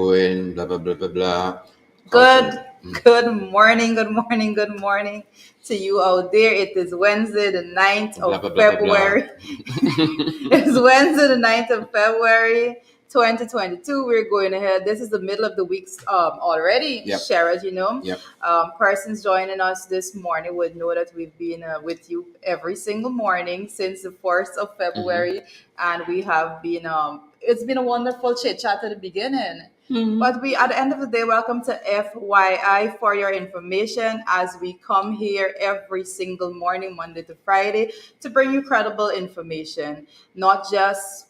Going, blah, blah, blah, blah, blah. Good, Culture. good morning to you out there. It is Wednesday, the ninth Blah, of blah, blah, blah, blah. February. It's Wednesday, the ninth of February, 2022. We're going ahead. This is the middle of the week already, Yep, Sherrod, you know. yep. Persons joining us this morning would know that we've been with you every single morning since the 1st of Mm-hmm. February. And we have been, it's been a wonderful chit chat at the beginning. But we, at the end of the day, welcome to FYI for your information as we come here every single morning, Monday to Friday, to bring you credible information, not just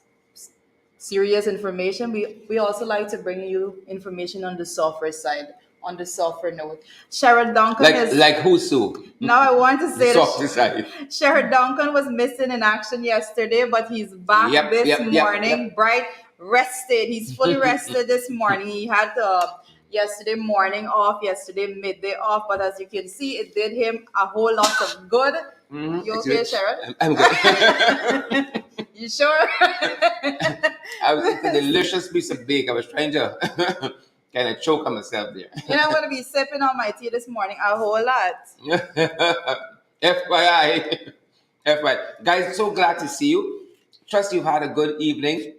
serious information. We also like to bring you information on the software side, on the software note. Sharon Duncan is Like who's so? now I want to The say soft that side. Sherrod Duncan was missing in action yesterday, but he's back Yep, this yep, yep, morning, yep. bright, rested. He's fully rested this morning. He had yesterday morning off, yesterday midday off, but as you can see, it did him a whole lot of good. Mm-hmm. You It's okay, rich. Sherrod? I'm good. You sure? I was eating a delicious piece of bacon. I was trying to kind of choke on myself there. I'm going to be sipping on my tea this morning a whole lot. FYI. FYI. Guys, so glad to see you. Trust you've had a good evening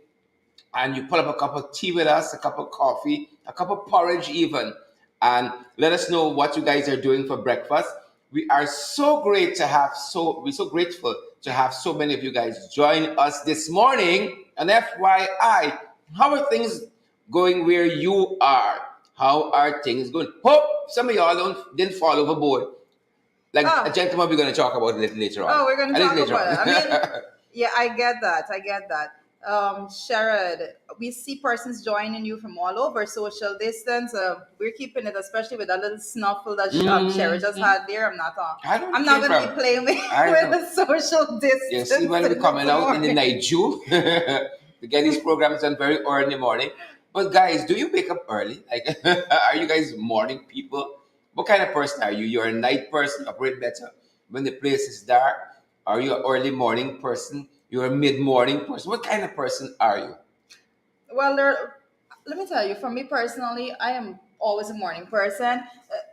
and you pull up a cup of tea with us, a cup of coffee, a cup of porridge even, and let us know what you guys are doing for breakfast. We are so great to have we're so grateful to have so many of you guys join us this morning. And FYI, how are things going where you are? How are things going? Hope some of y'all didn't fall overboard. Like a Oh, gentleman we're going to talk about a little later on. Oh, we're going A to little talk later about it. I mean, on. yeah, I get that. I get that. Sherrod, we see persons joining you from all over social distance. We're keeping it, especially with that little snuffle that Sherrod just Mhm. had there. I don't I'm not came going to be from. playing with, I with know. the social You see, distance when we're this coming out in the morning. night, Jew, to get these programs done very early in the morning. But guys, do you wake up early? Like, are you guys morning people? What kind of person are you? You're a night person, operate better when the place is dark. Are you an early morning person? You're a mid morning person. What kind of person are you? Well, let me tell you, for me personally, I am always a morning person.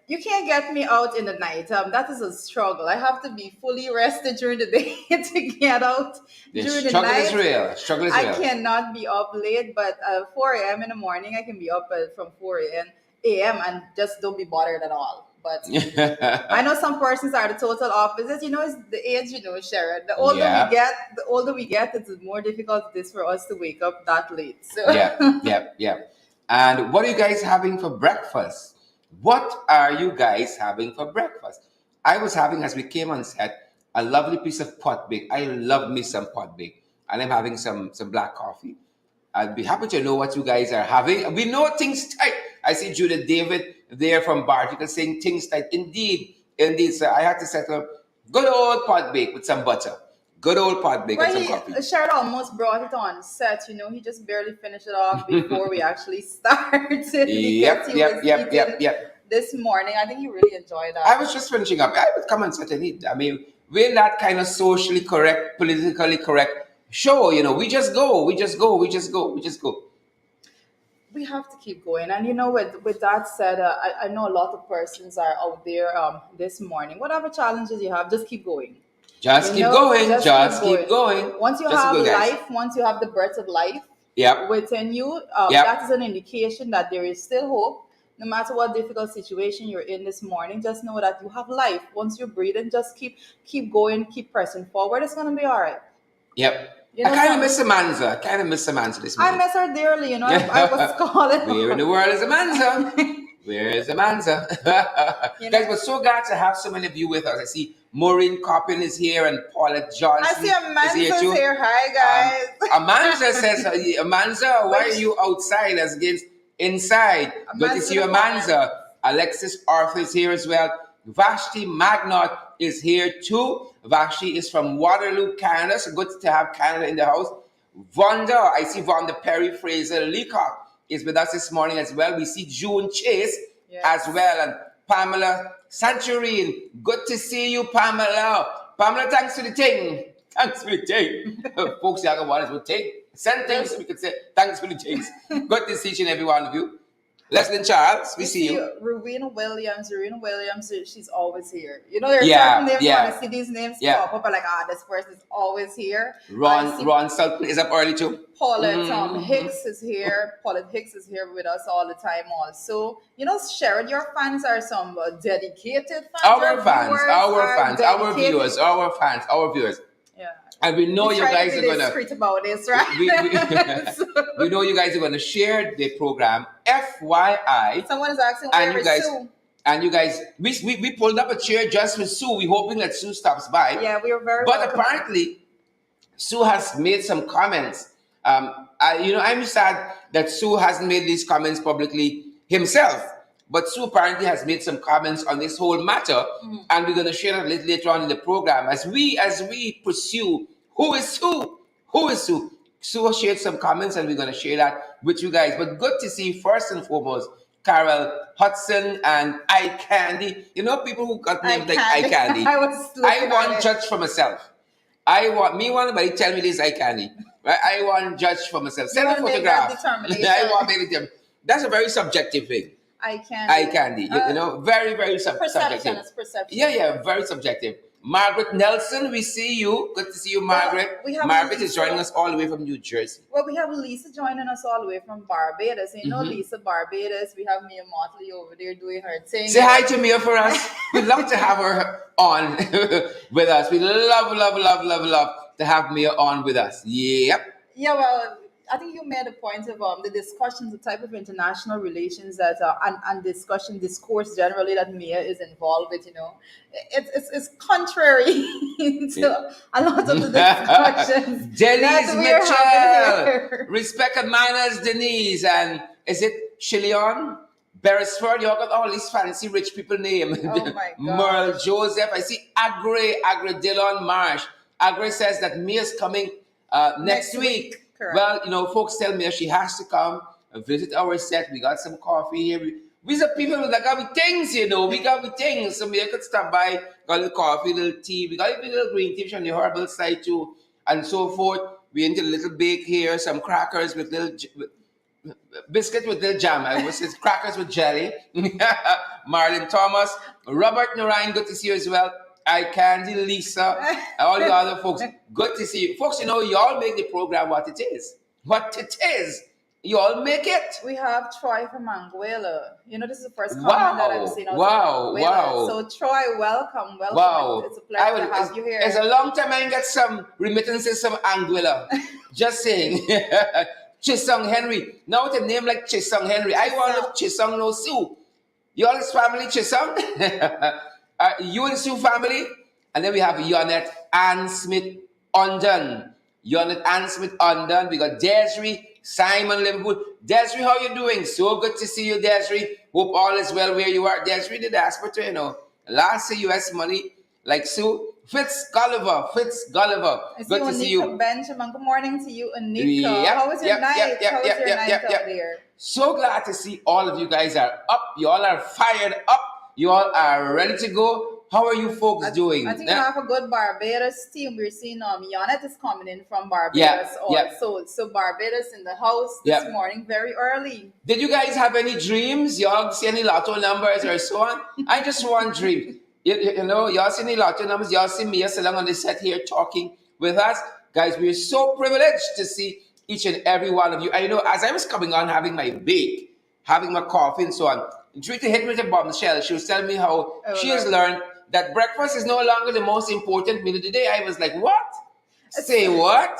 You can't get me out in the night. That is a struggle. I have to be fully rested during the day to get out The during the struggle is night. real. Struggle is I real. cannot be up late, but 4 a.m. in the morning, I can be up from 4 a.m. and just don't be bothered at all. But I know some persons are the total opposite. It's the age, Sharon. Yep. The older we get, it's more difficult it is for us to wake up that late. So Yep, yep, yep. And what are you guys having for breakfast? What are you guys having for breakfast? I was having, as we came on set, a lovely piece of pot bake. I love me some pot bake. And I'm having some black coffee. I'd be happy to know what you guys are having. We know things tight. I see Judith David there from Barticle saying things tight. Indeed, indeed, sir. I had to settle good old pot bake with some butter. Good old pot bake and well, some coffee. Sharon almost brought it on set. He just barely finished it off before we actually started because Yep, he was yep, yep, eating yep, yep. this morning. I think he really enjoyed I that. was just finishing up. I would come and certainly. I mean, we're not kind of socially correct, politically correct show. We just go, we just go, we just go, we just go. We have to keep going. And with that said, I know a lot of persons are out there this morning. Whatever challenges you have, just keep going. Just keep going, Just keep just keep going. going. Once you Just have go, guys. life, once you have the breath of life Yep, within you, that yep, is an indication that there is still hope. No matter what difficult situation you're in this morning, just know that you have life. Once you're breathing, just keep going, keep pressing forward. It's gonna be all right. yep. You I know, kind of some miss Samantha. I kind of miss Samantha this I morning. miss her dearly. I was calling Where in her. the world is Amanda? Where is Amanda? you know, Guys, we're so glad to have so many of you with us. I see Maureen Coppin is here and Paulette I see Johnson is here Amanda's too. here. Hi guys. Amanda says, Amanda, why are Which you outside as against inside? Good to Amanda's see in you, the comment. Amanda. Alexis Arthur is here as well. Vashti Magnot is here too. Vashti is from Waterloo, Canada. So good to have Canada in the house. Vonda, I see Vonda Perry Fraser Leacock is with us this morning as well. We see June Chase as Yes. well. And Pamela Santurine. Good to see you, Pamela. Pamela, thanks for the thing. Thanks for the thing. Folks, y'all want us to take. Send things, Just we could say thanks for the things. Good to see each and every one of you. Leslie Charles, we You see see you. Rowena Williams. Rowena Williams, she's always here. You know, there are certain Yeah, names when I yeah, see these names yeah. pop up, I'm like, this person is always here. I Ron see Ron Sultan is up early too. Paulette Hmm. Hicks is here. Paulette Hicks is here with us all the time. Also, you know, Sharon, your fans are some dedicated fans. Our Our fans, viewers our are fans, our dedicated. viewers, our fans, our viewers. Yeah, And we know we you try to guys be are gonna discreet about this, we right? So, we know you guys are gonna share the program FYI. someone is asking and where you is guys Sue? and you guys we pulled up a chair just for Sue. We're hoping that Sue stops by. Yeah, we are very But welcome. apparently Sue has made some comments. I'm sad that Sue hasn't made these comments publicly himself. But Sue apparently has made some comments on this whole matter, and we're going to share that a little later on in the program as we pursue who is Sue, who is Sue. Sue shared some comments, and we're going to share that with you guys. But good to see first and foremost Carol Hudson and Eye Candy. You know, people who got names like Eye Candy. I was I looking want at it. judge for myself. I want me one nobody tell me this eye candy. Right? I want judge for myself. Send a want to make that photograph. determination. I want maybe them. That's a very subjective thing. I can. Eye candy. You know, very, very Perception subjective. is perception. Yeah, very subjective. Margaret Nelson, we see you. Good to see you, Margaret. we have Margaret is Lisa. joining us all the way from New Jersey. Well, we have Lisa joining us all the way from Barbados. You know, Lisa Barbados. We have Mia Motley over there doing her thing. Say hi to Mia for us. We'd love to have her on with us. We love to have Mia on with us. Yep. Yeah, well, I think you made a point of the discussions, the type of international relations that and discourse generally that Mia is involved with. You know, it's contrary to a lot of the discussions Denise that we are having Mitchell, here. Rebecca Manners, Denise, and is it Chilion? Beresford, you all got all these fancy rich people name. Oh my Merle gosh. Joseph. I see Agre Dillon Marsh. Agre says that Mia's coming next week. Correct. Well, you know, folks tell Mia she has to come and visit our set. We got some coffee here. We's a people that got we things, you know. We got we things. So Mia could stop by, got a little coffee, a little tea. We got even a little green tea on the herbal side too, and so forth. We into a little bake here, some crackers with little biscuit with little jam. I was it's crackers with jelly. Marlon Thomas, Robert Narayan, good to see you as well. I Candy, Lisa, all the other folks. Good to see you. Folks, you know, y'all make the program what it is. What it is. Y'all make it. We have Troy from Anguilla. You know, this is the first comment that I've seen. Wow. So Troy, welcome. Wow. It's a pleasure to have you here. It's a long time I ain't got some remittances from Anguilla. Just saying. Chisung Henry. Now with a name like Chisung Henry. I want Chisung no Sue. Y'all's family Chisung. You and Sue family. And then we have Yonette Ann Smith Undon. Yonette Ann Smith Undon. We got Desiree Simon Liverpool. Desiree, how you doing? So good to see you, Desiree. Hope all is well where you are. Desiree, the diaspora, you know. Last US money, like Sue. Fitz Gulliver. Good to see you. Benjamin. Good morning to you, Anika. Yep, How was your night? How was your night out there? So glad to see all of you guys are up. You all are fired up. You all are ready to go. How are you folks doing? I think we have a good Barbados team. We're seeing Yonette is coming in from Barbados also. So Barbados in the house this morning, very early. Did you guys have any dreams? Y'all see any lotto numbers or so on? I just want dream. You know, y'all see any lotto numbers? Y'all see me sitting on the set here talking with us? Guys, we're so privileged to see each and every one of you. I know as I was coming on having my bake, having my coffee and so on, Treaty hit me with a bombshell. She was telling me how she has learned that breakfast is no longer the most important meal of the day. I was like, what? Say what?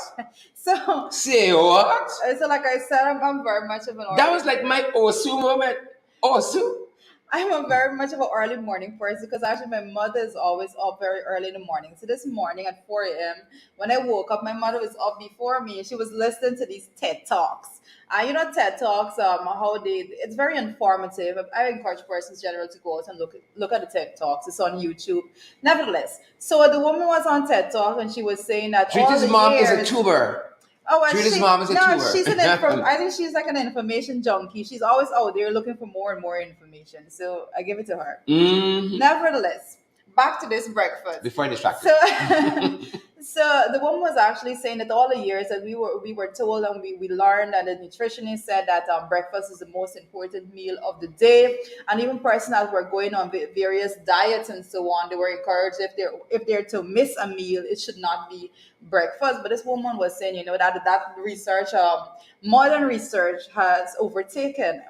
Say what? So like I said, I'm very much of an That was like my Osu moment. Osu? I'm very much of an early morning person because actually my mother is always up very early in the morning. So this morning at 4 a.m., when I woke up, my mother was up before me and she was listening to these TED Talks. You know, TED Talks, it's very informative. I encourage persons generally to go out and look at the TED Talks. It's on YouTube. Nevertheless, so the woman was on TED Talk and she was saying that Treaty's mom is a tuber. Oh, well, Treaty's mom is a tuber. She's I think she's like an information junkie. She's always out there looking for more and more information. So I give it to her. Mm-hmm. Nevertheless, back to this breakfast. Before I distracted. So the woman was actually saying that all the years that we were told, and we learned, and the nutritionist said that breakfast is the most important meal of the day, and even persons that were going on various diets and so on, they were encouraged, if they're to miss a meal, it should not be breakfast. But this woman was saying, that research, modern research has overtaken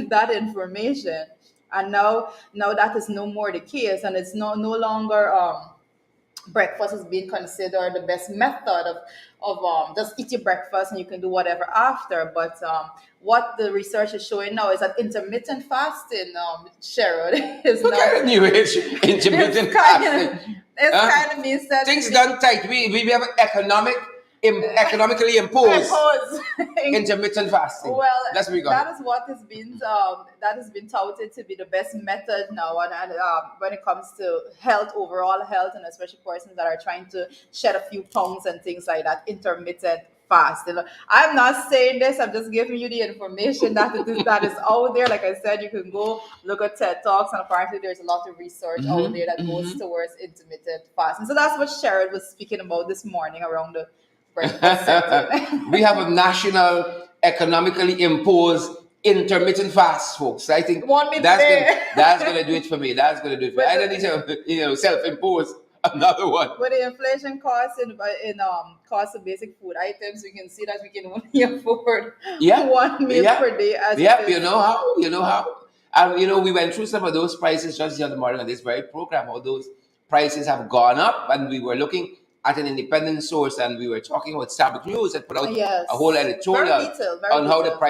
that information, and now that is no more the case, and it's no longer breakfast is being considered the best method of just eat your breakfast and you can do whatever after. But what the research is showing now is that intermittent fasting, Cheryl, is What now kind of new age intermittent it's kind of fasting? it's Huh? kind of means that Things done tight. We have economically imposed impose. intermittent fasting. Well, That's what we got. that is what has been touted to be the best method now, and when it comes to health, overall health, and especially persons that are trying to shed a few pounds and things like that, intermittent fast. I'm not saying this; I'm just giving you the information that is out there. Like I said, you can go look at TED Talks, and apparently there's a lot of research out there that goes towards intermittent fasting. So that's what Sharon was speaking about this morning around the breakfast setting. We have a national economically imposed intermittent fast, folks. I think Want me that's gonna, there. that's gonna do it for me. That's gonna do it for me. But I don't need to, self-impose another one. With the inflation costs in cost of basic food items, we can see that we can only afford Yeah, one meal yeah, per day as yeah. it is. You know how, and we went through some of those prices just the other morning on this very program. All those prices have gone up, and we were looking at an independent source, and we were talking about Sabbath News that put out Yes. a whole Very editorial detailed, very on how detailed.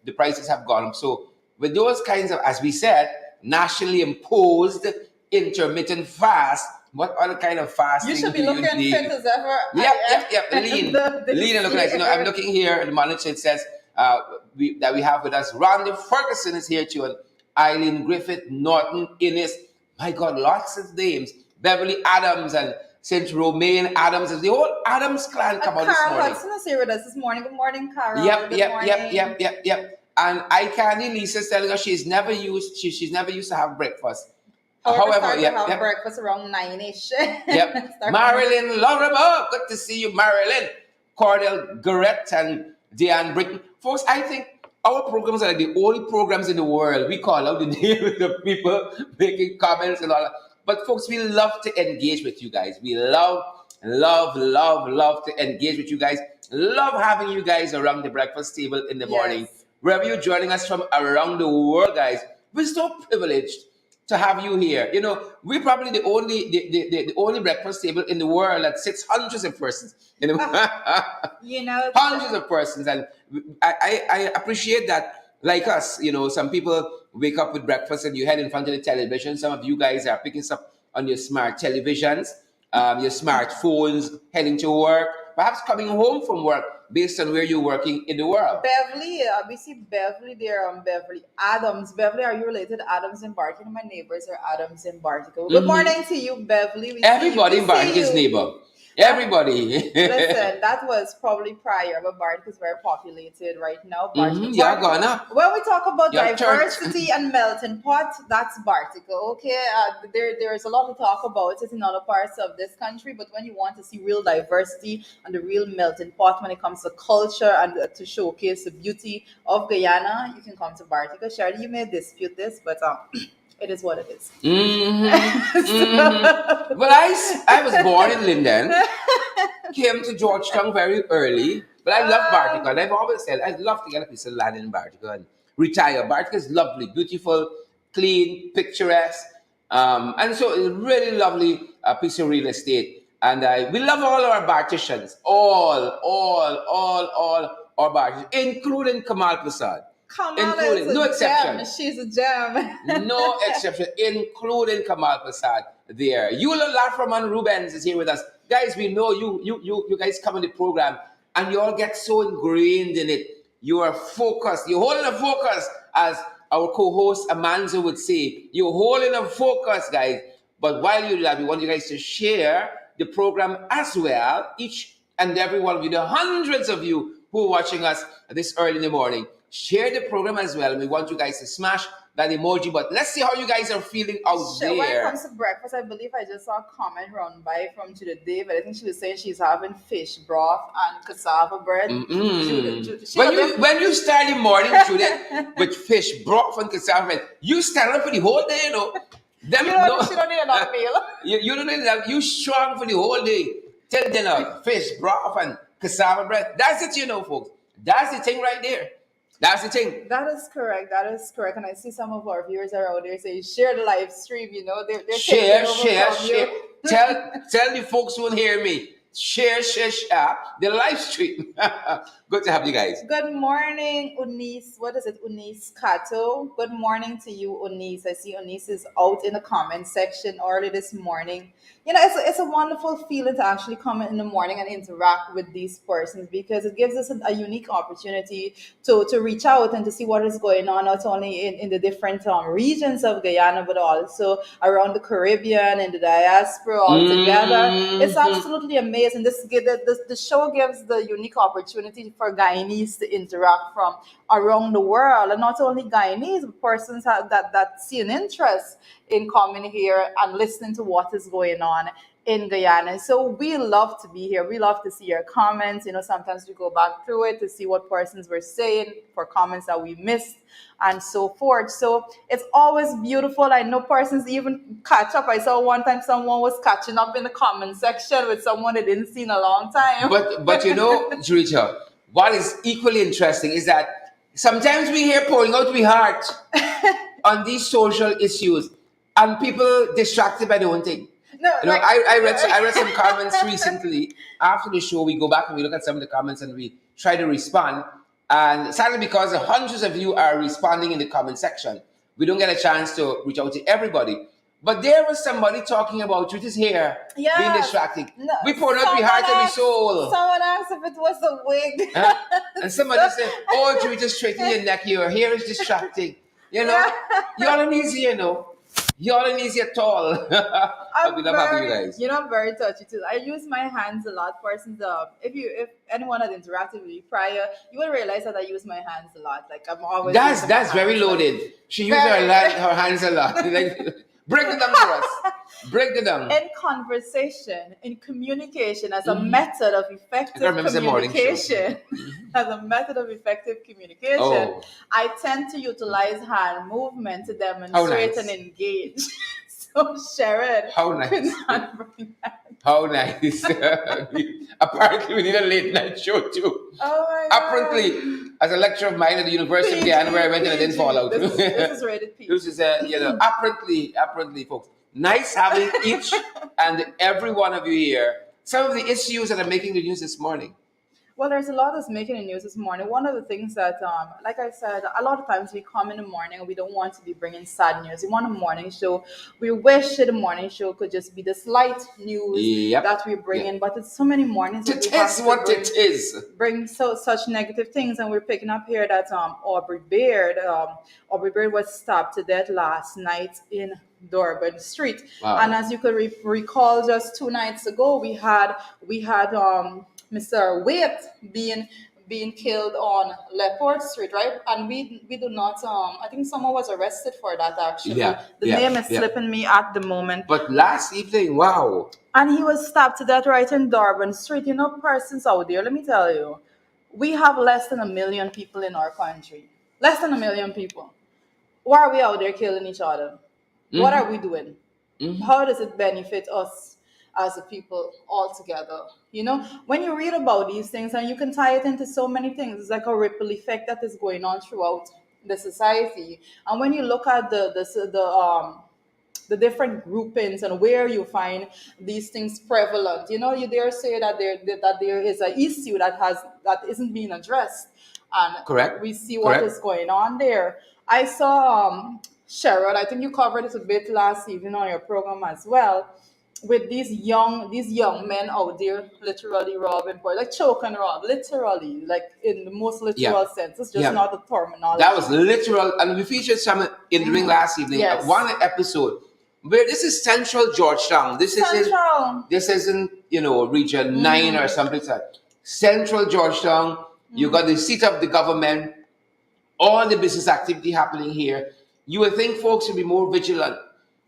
the prices have gone up. So with those kinds of, as we said, nationally imposed intermittent fast, what other kind of fasting You should be do you looking need? fit as ever. Yep. Lean, The lean and looking nice. I'm looking here. The monitor it says that we have with us. Randy Ferguson is here too, and Eileen Griffith, Norton Innes. My God, lots of names. Beverly Adams and Saint Romaine Adams. The whole Adams clan come out this Carol morning. Hudson is here with us this morning. Good morning, Carol. Yep, Good yep, morning. yep. And I Candy Lisa's telling us she's never used to have breakfast. However, However, start to yep, have yep. breakfast around 9-ish. Yep. Start- Marilyn Lorimer, good to see you, Marilyn. Cordell Garrett and Diane Britton. Folks, I think our programs are the only programs in the world. We call out the name of the people making comments and all that. But folks, we love to engage with you guys. We love to engage with you guys. Love having you guys around the breakfast table in the morning. Yes. Wherever you're joining us from around the world, guys, we're so privileged to have you here. We're probably the only breakfast table in the world that sits hundreds of persons. Hundreds of persons, and I appreciate that. Like us, some people wake up with breakfast and you head in front of the television. Some of you guys are picking up on your smart televisions, your smartphones, heading to work, perhaps coming home from work based on where you're working in the world. Beverly, we see Beverly there. Beverly Adams. Beverly, are you related to Adams in Barton? My neighbors are Adams in Barton. Good morning to you, Beverly. We Everybody see you. in Barton is neighbor. Everybody. Listen, that was probably prior, but Barton is very populated right now. Yeah, gone up. When we talk about Your diversity and melting pot, that's Barticle. Okay, there's a lot to talk about it in other parts of this country, but when you want to see real diversity and the real melting pot when it comes to culture and to showcase the beauty of Guyana, you can come to Barticle. Shirley, you may dispute this, but it is what it is. Well, I was born in Linden, came to Georgetown very early, but I love Bartica. And I've always said I'd love to get a piece of land in Bartica and retire. Bartica is lovely, beautiful, clean, picturesque, and so it's a really lovely piece of real estate. And we love all our Barticians, all our Barticians, including Kamal Prasad. Kamala is no a exception. gem. She's a gem. No exception, including Kamal Prasad there. Eula Laframan Rubens is here with us. Guys, we know you guys come on the program and you all get so ingrained in it. You are focused. You're holding a focus, as our co-host Amanzo would say. You're holding a focus, guys. But while you do that, we want you guys to share the program as well. Each and every one of you, the hundreds of you who are watching us this early in the morning. share the program as well. We want you guys to smash that emoji. But let's see how you guys are feeling out When it there. comes to breakfast, I believe I just saw a comment run by from Judith David. I think she was saying she's having fish broth and cassava bread. When you start the morning, Judith, with fish broth and cassava bread, you stand up for the whole day, you know. Them, she don't need enough meal. you don't need that. You strong for the whole day. Till dinner, fish broth and cassava bread. That's it, you know, folks. That's the thing right there. That's the thing. That is correct. That is correct. And I see some of our viewers are out there saying, share the live stream. You know, they're share. from you. tell the folks who won't hear me. Share the live stream. Good to have you guys. Good morning, Unice. What is it, Unice Kato? Good morning to you, Unice. I see Unice is out in the comment section early this morning. You know, it's a wonderful feeling to actually come in the morning and interact with these persons because it gives us a unique opportunity to reach out and to see what is going on, not only in the different regions of Guyana, but also around the Caribbean and the diaspora all together. It's absolutely amazing. The show gives the unique opportunity for Guyanese to interact from around the world, and not only Guyanese, but persons that see an interest in coming here and listening to what is going on in Guyana. So we love to be here. We love to see your comments. You know, sometimes we go back through it to see what persons were saying for comments that we missed and so forth. So it's always beautiful. I know persons even catch up. I saw one time someone was catching up in the comment section with someone they didn't see in a long time. But you know, Jurita, what is equally interesting is that sometimes we hear pouring out we heart on these social issues and people distracted by their own thing. No, you know, I read some comments recently. After the show, we go back and we look at some of the comments and we try to respond. And sadly, because hundreds of you are responding in the comment section, we don't get a chance to reach out to everybody. But there was somebody talking about Judith's hair being distracting. No, we poured out we heart and we soul. Someone asked if it was a wig. And somebody said, "Oh, Judith, straighten your neck. Your hair is distracting." You know, y'all are easy, you know. Y'all ain't easy at all. We love having you guys. You know, I'm very touchy too. I use my hands a lot. Persons, if anyone had interacted with me prior, you will realize that I use my hands a lot. Like I'm always. That's very loaded. She uses her hands a lot. Like, break it down for us. Break it down. In conversation, in communication, as a method of effective communication, I tend to utilize hand movement to demonstrate and engage. So Sharon, how nice. How nice. Apparently we need a late night show too. Oh my God. Apparently, as a lecturer of mine at the University of Guyana where I went and I didn't fall out. This is rated PG. This is apparently folks. Nice having each and every one of you here. Some of the issues that are making the news this morning. Well, there's a lot that's making the news this morning. One of the things that, like I said, a lot of times we come in the morning and we don't want to be bringing sad news. We want a morning show. We wish the morning show could just be this light news that we bring in, but it's so many mornings. It is what it is. Bring such negative things, and we're picking up here that Aubrey Beard was stabbed to death last night in Durban Street. Wow. And as you could recall, just 2 nights ago, we had Mr. Waite being killed on Leopard Street, right? And we do not. I think someone was arrested for that actually. The name is slipping me at the moment. But last evening, wow. And he was stabbed to death right in Durban Street. You know, persons out there. Let me tell you, we have less than 1 million people in our country. Less than 1 million people. Why are we out there killing each other? Mm-hmm. What are we doing? Mm-hmm. How does it benefit us as a people all together? You know, when you read about these things, and you can tie it into so many things, it's like a ripple effect that is going on throughout the society. And when you look at the different groupings and where you find these things prevalent, you know, you dare say that there is an issue that isn't being addressed, and correct. We see what is going on there. I saw Cheryl, I think you covered it a bit last evening on your program as well, with these young men out there literally robbing, like choke and rob, literally, like in the most literal sense. It's just not a terminology. That was literal, and we featured some in the ring last evening. One episode where this is Central Georgetown. This isn't Region 9 or something like that. Central Georgetown. You got the seat of the government. all the business activity happening here, you would think folks will be more vigilant.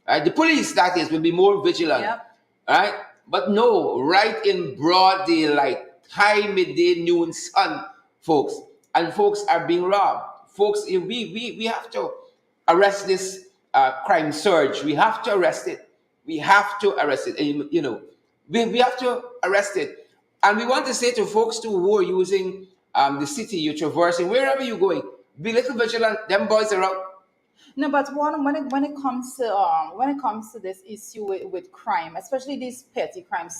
Right? The police, that is, will be more vigilant. Yep. Right? But no, right in broad daylight, high midday noon sun, folks, and folks are being robbed. Folks, we have to arrest this crime surge. We have to arrest it. We have to arrest it. And, we have to arrest it. And we want to say to folks too who are using the city, you're traversing, wherever you're going, be little vigilant. Them boys are out. No, but when it comes to this issue with crime, especially these petty crimes,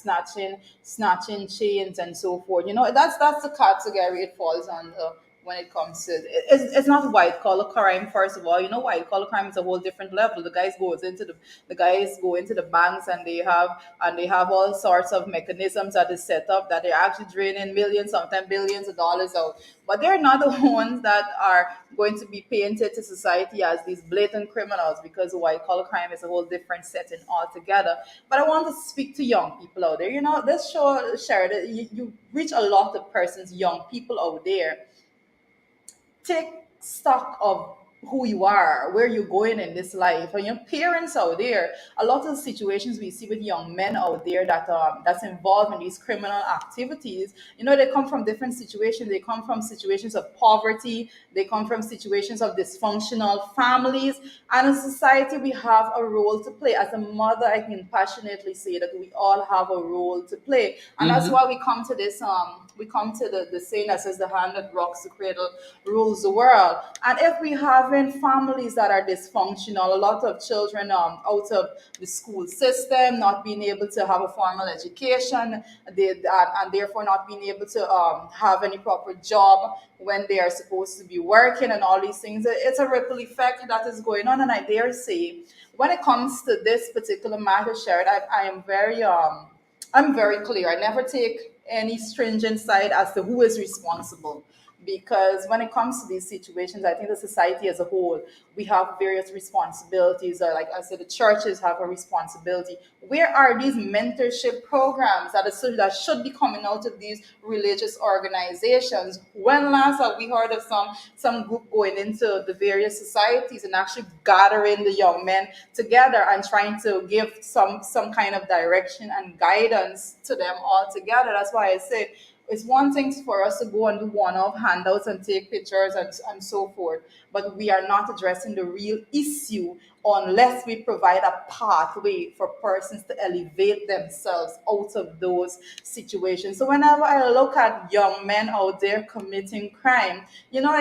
snatching chains and so forth, that's the category it falls under. When it comes to it's not white collar crime. First of all, white collar crime is a whole different level. The guys go into the banks, and they have all sorts of mechanisms that is set up that they're actually draining millions, sometimes billions of dollars out. But they're not the ones that are going to be painted to society as these blatant criminals, because white collar crime is a whole different setting altogether. But I want to speak to young people out there. This show, Sheridan, you reach a lot of persons, young people out there. Take stock of who you are, where you're going in this life, and your parents out there. A lot of the situations we see with young men out there that's involved in these criminal activities, they come from different situations. They come from situations of poverty. They come from situations of dysfunctional families. And in society, we have a role to play. As a mother, I can passionately say that we all have a role to play, and that's why we come to this. We come to the saying that says, "The hand that rocks the cradle rules the world." And if we having families that are dysfunctional, a lot of children out of the school system, not being able to have a formal education, and therefore not being able to have any proper job when they are supposed to be working, and all these things, it's a ripple effect that is going on. And I dare say, when it comes to this particular matter, Sharon, I'm very clear. I never take any stringent side as to who is responsible. Because when it comes to these situations, I think the society as a whole, we have various responsibilities. Like I said, the churches have a responsibility. Where are these mentorship programs that should be coming out of these religious organizations? When last have we heard of some group going into the various societies and actually gathering the young men together and trying to give some kind of direction and guidance to them all together? That's why I say it's one thing for us to go and do one-off handouts and take pictures and so forth, but we are not addressing the real issue unless we provide a pathway for persons to elevate themselves out of those situations. So whenever I look at young men out there committing crime, it's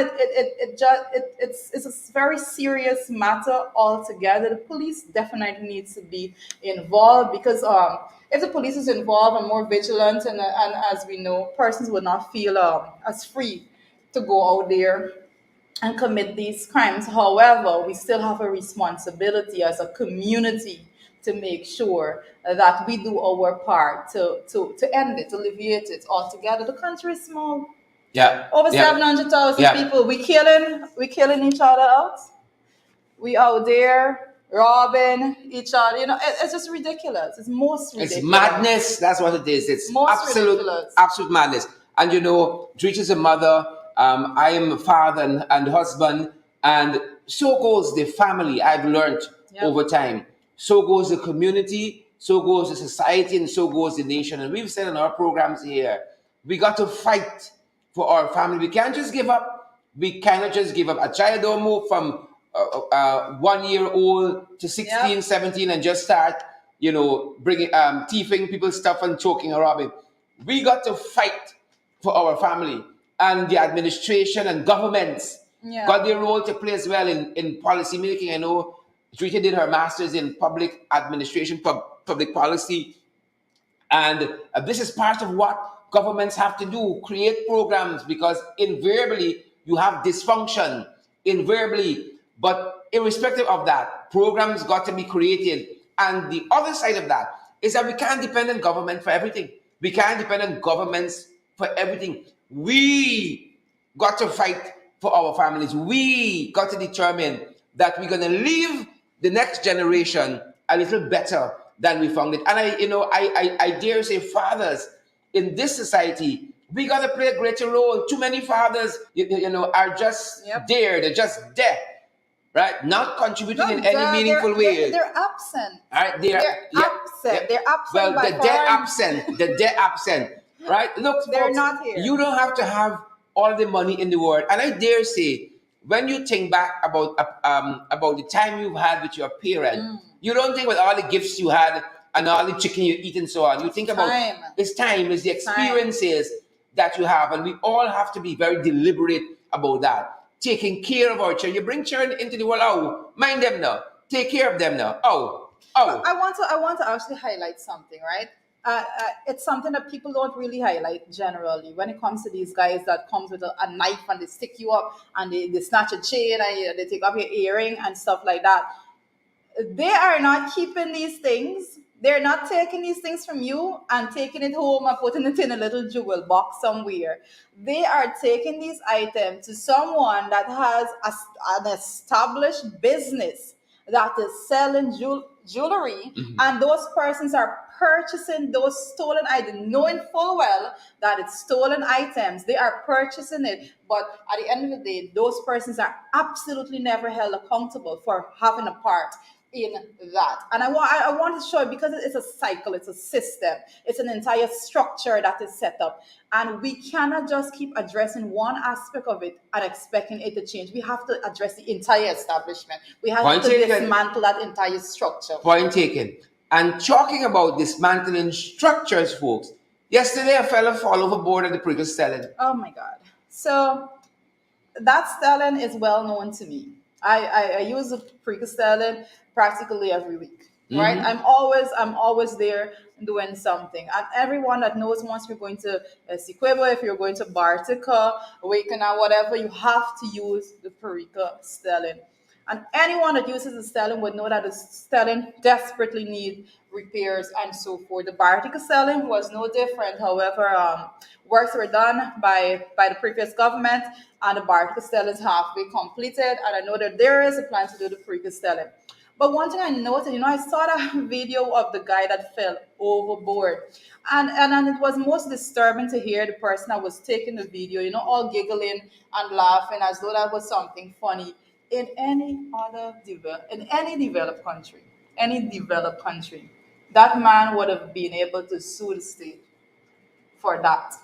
a very serious matter altogether. The police definitely needs to be involved, because if the police is involved and more vigilant, and as we know, persons would not feel as free to go out there and commit these crimes. However, we still have a responsibility as a community to make sure that we do our part to end it, to alleviate it altogether. The country is small. Yeah. Over Yeah. 700,000 Yeah. people. We killing each other out. We out there robbing each other. It's just ridiculous. It's most It's ridiculous. madness. That's what it is. It's Most absolute, ridiculous. absolute madness. And Dreech is a mother. I am a father and husband, and so goes the family. I've learned Yep. over time. So goes the community. So goes the society, and so goes the nation. And we've said in our programs here, we got to fight for our family. We can't just give up. We cannot just give up. A child don't move from 1 year old to 16, Yep. 17, and just start, bringing, thieving people's stuff and choking and robbing. We got to fight for our family, and the administration and governments Yeah. got their role to play as well in policy making. I know Rita did her master's in public administration, public policy, and this is part of what governments have to do, create programs, because invariably you have dysfunction, invariably. But irrespective of that, programs got to be created. And the other side of that is that we can't depend on government for everything. We can't depend on governments for everything. We got to fight for our families. We got to determine that we're going to leave the next generation a little better than we found it. And I dare say, fathers in this society, We got to play a greater role. Too many fathers, are just Yep. there. They're just there, right? Not contributing in No, any meaningful way. they're absent. All right, They're yep, absent. yep. They're absent Well, by the debt foreign. absent, the debt absent, right? Look, They're folks, not here. you don't have to have all the money in the world, and I dare say, when you think back about the time you've had with your parent, you don't think about all the gifts you had and all the chicken you eat and so on. You think about Time. it's time, it's the experiences that you have, and we all have to be very deliberate about that. Taking care of our children. You bring children into the world. Oh, mind them now. Take care of them now. Oh, oh. I want to actually highlight something, right? It's something that people don't really highlight generally when it comes to these guys that comes with a knife and they stick you up and they snatch a chain and they take off your earring and stuff like that. They are not keeping these things. They're not taking these things from you and taking it home and putting it in a little jewel box somewhere. They are taking these items to someone that has an established business that is selling jewelry, and those persons are purchasing those stolen items, knowing full well that it's stolen items. They are purchasing it, but at the end of the day, those persons are absolutely never held accountable for having a part in that. And I want to show it because it's a cycle, it's a system, it's an entire structure that is set up. And we cannot just keep addressing one aspect of it and expecting it to change. We have to address the entire establishment. We have Point to taken. dismantle that entire structure. Point taken. And talking about dismantling structures, folks, yesterday a fellow fell overboard at the Prickles selling. Oh my God. So that stellan is well known to me. I use the pre-stellan practically every week, right? I'm always there doing something. And everyone that knows, once you're going to Sequebo, if you're going to Bartica, Awakener, whatever, you have to use the Perica stellan. And anyone that uses the stellan would know that the stellan desperately need repairs and so forth. The Bartica stellan was no different. However, works were done by the previous government, and the Bartica stellan is halfway completed. And I know that there is a plan to do the previous stellan. But one thing I noticed, I saw that video of the guy that fell overboard. And it was most disturbing to hear the person that was taking the video, all giggling and laughing as though that was something funny. In any developed country, that man would have been able to sue the state for that,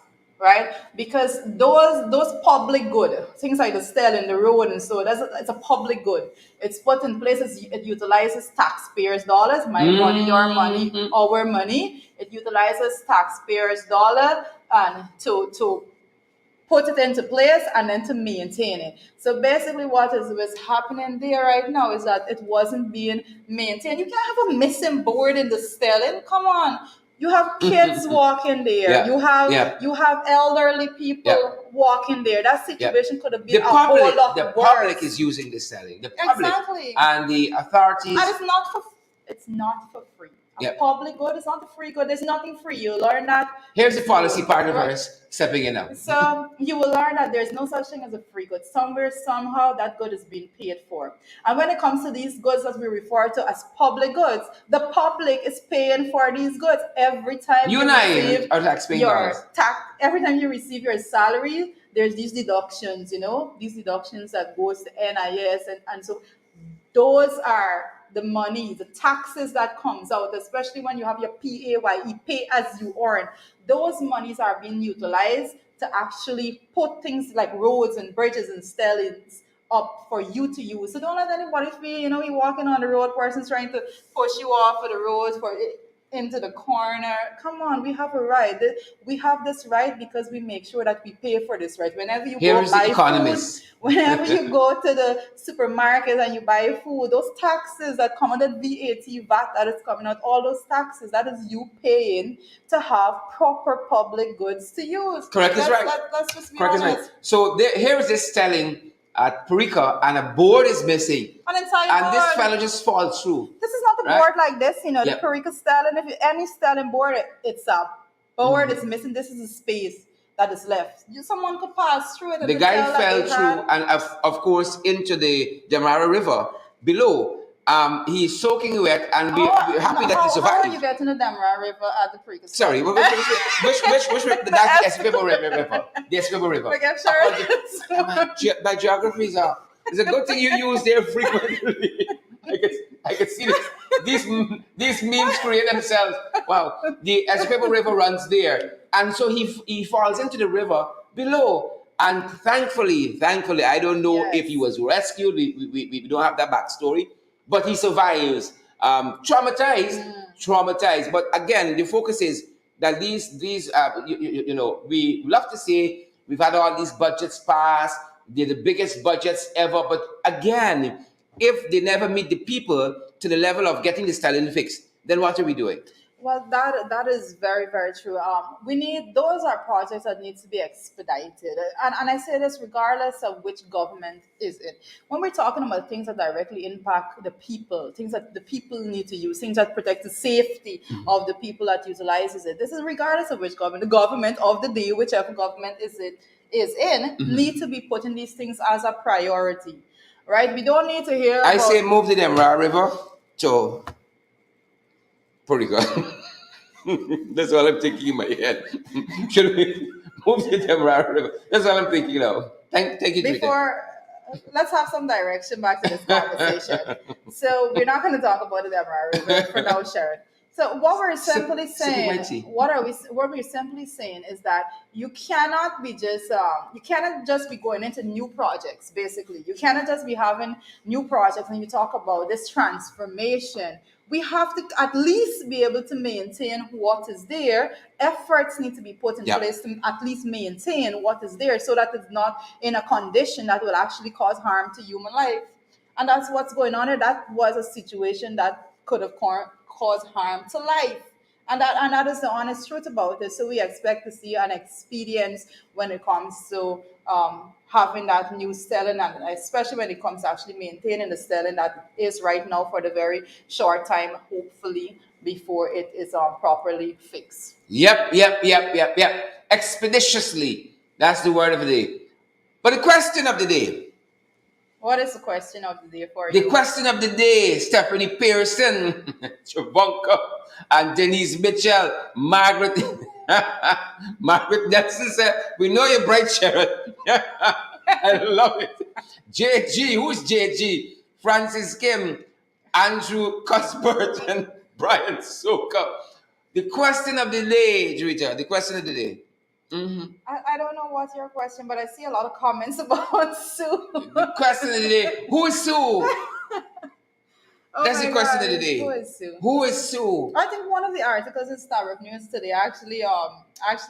right? Because those public good things like the style in the road and so it's a public good. It's put in places. It utilizes taxpayers' dollars, my money, your money, our money. It utilizes taxpayers' dollar and to put it into place and then to maintain it. So basically what is happening there right now is that it wasn't being maintained. You can't have a missing board in the stelling. Come on. You have kids walking there. Yeah. You have elderly people Yeah. walking there. That situation could have been The a whole public, lot the worse. public is using the selling. The public Exactly. and the authorities. And it's not for free. A Yep. public good is not a free good. There's nothing free. You learn that. Here's the policy part of Right. hers stepping in now. So you will learn that there's no such thing as a free good. Somewhere, somehow, that good is being paid for. And when it comes to these goods that we refer to as public goods, the public is paying for these goods every time You and I receive are taxpaying dollars. your tax. Every time you receive your salary, there's these deductions. These deductions that goes to NIS and so those are the money, the taxes that comes out, especially when you have your PAYE, pay as you earn. Those monies are being utilized to actually put things like roads and bridges and stellings up for you to use. So don't let anybody feel, you're walking on the road, person's trying to push you off of the road into the corner. Come on, we have a right. We have this right because we make sure that we pay for this right. Whenever you Here go is the buy economist. food, whenever you go to the supermarket and you buy food, those taxes that come out, that VAT that is coming out, all those taxes, that is you paying to have proper public goods to use. Correct is right. Let's just be Correct is honest. right. So here is this selling at Perica, and a board is missing. An entire And this board. fellow just falls through. This is not a Right? board like this, Yep. the Perica stelling. If any stelling board, it's a board is missing. This is a space that is left. Someone could pass through it. And The guy tell that fell they through, had- and of course into the Demerara River below. He's soaking wet, and we're How, happy that he how are you survived. getting to Damara River at the Precos Sorry, Valley? which river? That's the Essequibo River. The Essequibo River. Forget sure. My geography is it's a good thing you use there frequently. I can see this. These memes create themselves. Wow, the Essequibo River runs there, and so he falls into the river below. And thankfully, I don't know if he Yes. was rescued. We don't have that backstory, but he survives. Traumatized. But again, the focus is that these you know, we love to say we've had all these budgets passed. They're the biggest budgets ever. But again, if they never meet the people to the level of getting the stallion fixed, then what are we doing? Well, that is very, very true. We need those are projects that need to be expedited, and I say this regardless of which government is it. When we're talking about things that directly impact the people, things that the people need to use, things that protect the safety of the people that utilizes it. This is regardless of which government, the government of the day, whichever government is in, need to be putting these things as a priority, right? We don't need to hear I say about. move the Demra River to Puerto Rico. That's all I'm thinking in my head. Should we move the Demra River? That's all I'm thinking now. Thank you, Twitter. Before, let's have some direction back to this conversation. So we're not going to talk about the Deborah River for now, Sharon. So what we're simply Sipping my saying, tea. what we're simply saying is that you cannot be just you cannot just be going into new projects. Basically, you cannot just be having new projects and you talk about this transformation. We have to at least be able to maintain what is there. Efforts need to be put in Yeah. place to at least maintain what is there so that it's not in a condition that will actually cause harm to human life. And that's what's going on here. That was a situation that could have caused harm to life. And that is the honest truth about it. So we expect to see an experience when it comes to having that new stellar, and especially when it comes to actually maintaining the stellar that is right now for the very short time, hopefully before it is properly fixed. Yep. Expeditiously. That's the word of the day. But the question of the day. What is the question of the day for The you? question of the day, Stephanie Pearson, Travanka, and Denise Mitchell, Margaret, Margaret Nelson said, we know you're bright, Sharon. I love it. JG, who's JG? Francis Kim, Andrew Cuthbert, and Brian Soka. The question of the day, Juita, the question of the day. I don't know what's your question, but I see a lot of comments about Sue. The question of the day, who is Sue? Oh That's my the question of the God, who day. is Sue? Who is Sue? I think one of the articles in Star of News today actually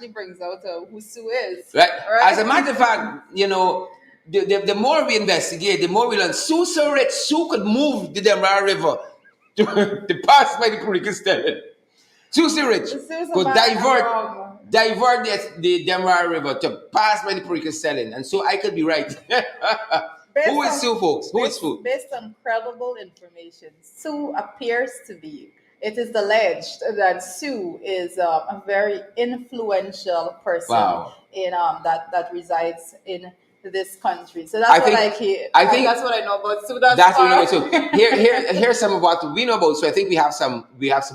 brings out who Sue is. Right? Right? As a matter of fact, you know, the more we investigate, the more we learn. Sue so rich, Sue could move the Demra River to pass by the Puerto Rican. Sue so rich Sue's a could man wrong. divert the Demra River to pass by the Puerto Rican selling. And so I could be right. Who is Sue, folks? Who is Sue? Based on credible information, Sue appears to be. It is alleged that Sue is a very influential person Wow. in that resides in this country. So I that's what think- I hear. I think- That's what I know about Sue. That's That's what we know. far. So here's some of what we know about. So I think we have some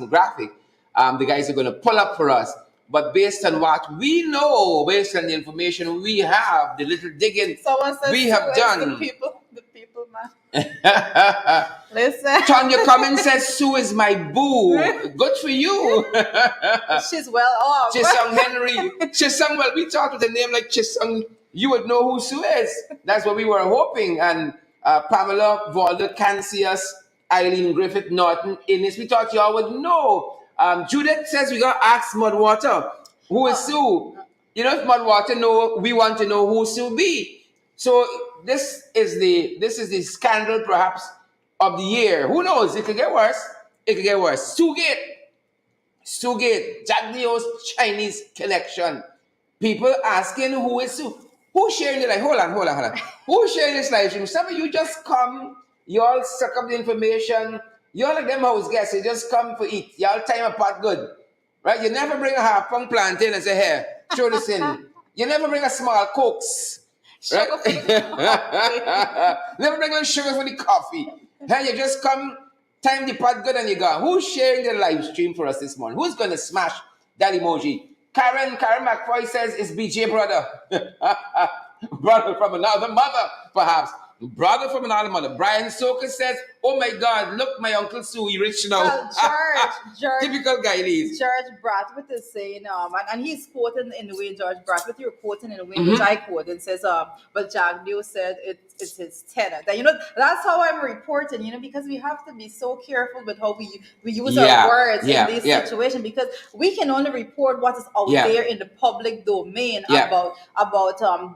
graphic. The guys are going to pull up for us. But based on what we know, based on the information we have, the little digging Someone says we Sue have is done. the people man. Listen, Tanya Cummins says Sue is my boo. Good for you. she's well off. Chisung Henry. Chisung, well, we talked with a name like Chisung. You would know who Sue is. That's what we were hoping. And Pamela Valder, Cancius, Eileen Griffith, Norton, Innes. We thought y'all would know. Judith says we got to ask Mudwater. Who is Sue? You know, if Mudwater know, we want to know who Sue be. So this is the scandal perhaps of the year. Who knows? It could get worse. It could get worse. Sugate, Jack Neo's Chinese connection. People asking who is Sue. Who's sharing the live? Hold on. Who's sharing this live stream? Some of you just come, y'all suck up the information. Y'all like them house guests, you just come for eat. Y'all time apart good. Right? You never bring a half pound plantain and say, here, throw this in. You never bring a small cokes. Right? Sugar for the coffee. Never bring no sugar for the coffee. Hey, you just come Time the pot good and you gone. Who's sharing the live stream for us this morning? Who's going to smash that emoji? Karen McCoy says it's BJ brother. Brother from another mother, perhaps. Brother from another mother. Brian Soka says, oh my God, look, my Uncle Sue, he rich now. Well, George, Typical guy, Liz. George Bradford is saying, and he's quoting in the way George Bradford, you're quoting in the way which I quote, and says, but Jack Dew said it's his tenant. And, that's how I'm reporting, because we have to be so careful with how we use our words in this situation, because we can only report what is out there in the public domain about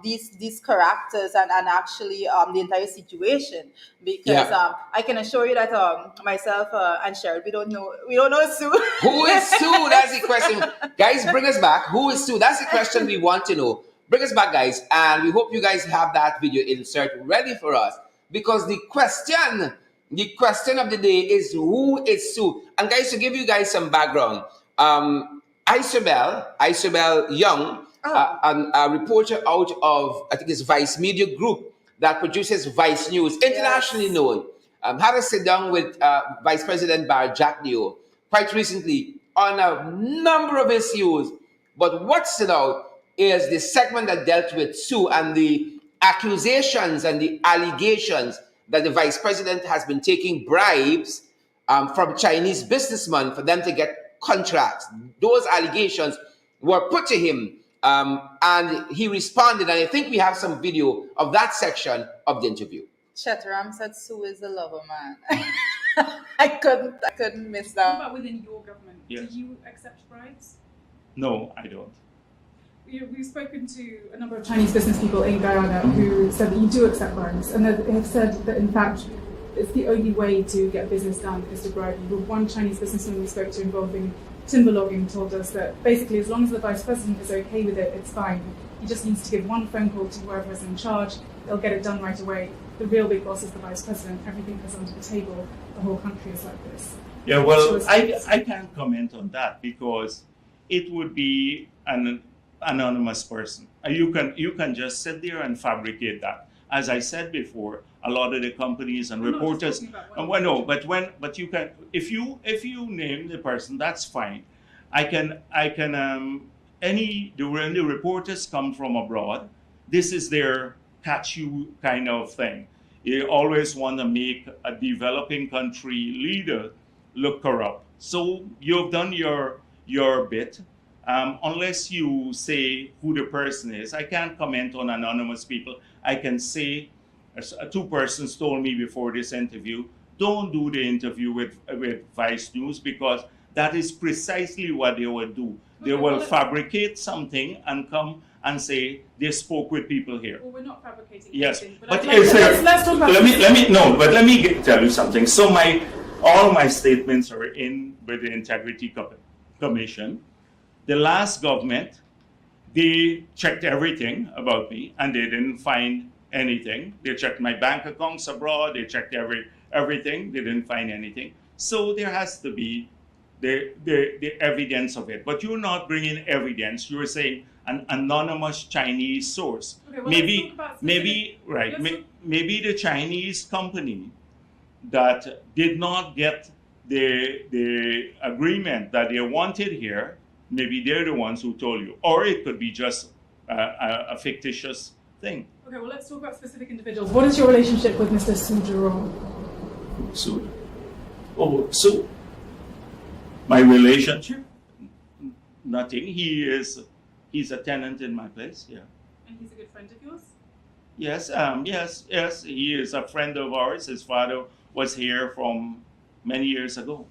these characters and actually the entire situation. Because I can assure you that myself and Cheryl, we don't know Sue. Who is Sue? That's the question. Guys, bring us back. Who is Sue? That's the question we want to know. Bring us back, guys, and we hope you guys have that video insert ready for us, because the question of the day is, who is Sue? And guys, to give you guys some background, Isobel Young, a reporter out of, I think it's Vice Media Group that produces Vice News, internationally known, had a sit down with Vice President Bar Jack Neo quite recently on a number of issues. But what stood out is the segment that dealt with Sue and the accusations and the allegations that the Vice President has been taking bribes from Chinese businessmen for them to get contracts. Those allegations were put to him, and he responded, and I think we have some video of that section of the interview. Chetram said Sue is a lover man. I couldn't miss that. What about within your government? Yes. Do you accept bribes? No, I don't. We've spoken to a number of Chinese business people in Guyana who said that you do accept bribes, and they have said that in fact it's the only way to get business done is to bribe you. One Chinese businessman we spoke to involving timber logging told us that basically as long as the Vice President is okay with it, it's fine. He just needs to give one phone call to whoever is in charge, they'll get it done right away. The real big boss is the Vice President. Everything goes under the table. The whole country is like this. Yeah, well, I can't comment on that because it would be an anonymous person. You can just sit there and fabricate that. As I said before, a lot of the companies and reporters. But you can if you name the person, that's fine. When the reporters come from abroad, this is their catch you kind of thing. You always want to make a developing country leader look corrupt. So you've done your bit. Unless you say who the person is, I can't comment on anonymous people. I can say, two persons told me before this interview, don't do the interview with Vice News because that is precisely what they will do. They will fabricate something and come and say they spoke with people here. Well, we're not fabricating yes, anything. But let's talk about let me tell you something. So all my statements are in with the Integrity Commission. The last government, they checked everything about me and they didn't find anything. They checked my bank accounts abroad. They checked everything. They didn't find anything. So there has to be the evidence of it. But you're not bringing evidence. You're saying an anonymous Chinese source. Okay, well, maybe the Chinese company that did not get the agreement that they wanted here, maybe they're the ones who told you. Or it could be just a fictitious thing. Okay, well, let's talk about specific individuals. What is your relationship with Mr. Su Zhirong? So my relationship? Nothing. He's a tenant in my place, yeah. And he's a good friend of yours? Yes, yes. He is a friend of ours. His father was here from many years ago.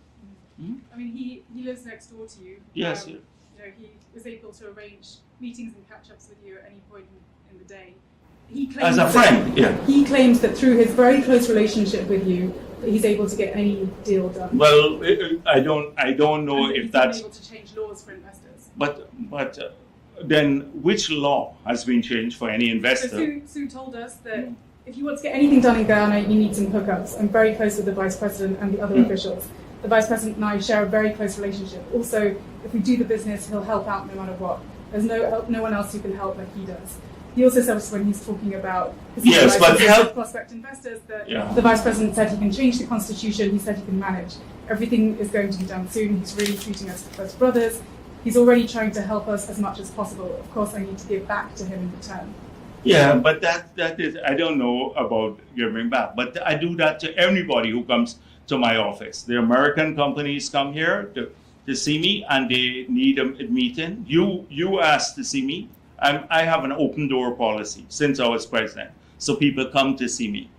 Mm-hmm. I mean, he lives next door to you. Yes. He was able to arrange meetings and catch-ups with you at any point in the day. He claims as a friend, yeah. He claims that through his very close relationship with you, that he's able to get any deal done. Well, I don't know if that's able to change laws for investors. But then which law has been changed for any investor? So Sue told us that if you want to get anything done in Guyana, you need some hookups. I'm very close with the Vice President and the other officials. The Vice President and I share a very close relationship. Also, if we do the business, he'll help out no matter what. There's no one else who can help like he does. he also says when he's talking about Yes, but help. prospect investors that Yeah. the vice president said he can change the constitution. He said he can manage. Everything is going to be done soon. He's really treating us as brothers. He's already trying to help us as much as possible. Of course, I need to give back to him in return. Yeah, but that is, I don't know about giving back, but I do that to everybody who comes to my office. The American companies come here to see me, and they need a meeting. You asked to see me. I have an open door policy since I was president, so people come to see me.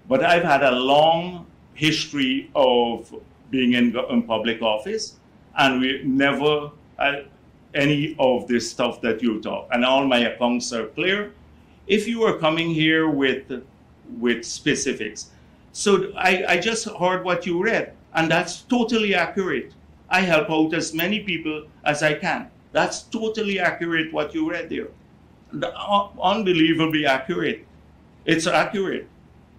But I've had a long history of being in public office, and we never had any of this stuff that you talk. And all my accounts are clear. If you are coming here with specifics, so I just heard what you read, and that's totally accurate. I help out as many people as I can. That's totally accurate what you read there. Unbelievably accurate. It's accurate.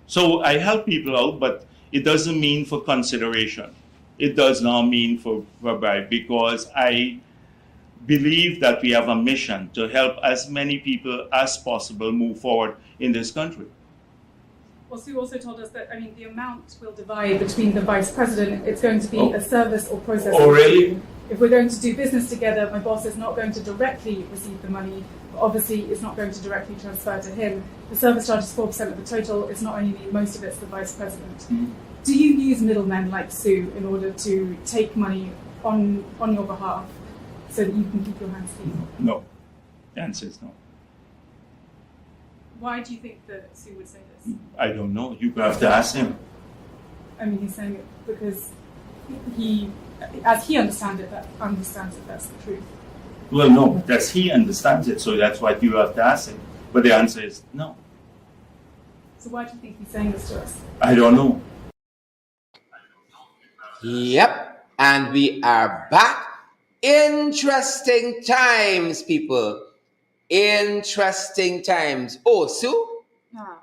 So I help people out, but it doesn't mean for consideration. It does not mean for bribe, because I believe that we have a mission to help as many people as possible move forward in this country. Well, Sue also told us that, the amount will divide between the vice president. It's going to be a service or process. Oh, really? If we're going to do business together, my boss is not going to directly receive the money. Obviously, it's not going to directly transfer to him. The service charge is 4% of the total. It's not only me, most of it's the vice president. Mm-hmm. Do you use middlemen like Sue in order to take money on your behalf so that you can keep your hands clean? No. The answer is no. Why do you think that Sue would say this? I don't know. You have to ask him. He's saying it because he, as he understands it, that's the truth. Well, no, that's he understands it, so that's what you have to ask him. But the answer is no. So why do you think he's saying this to us? I don't know. Yep, and we are back. Interesting times, people. Interesting times. Oh, Sue? Yeah.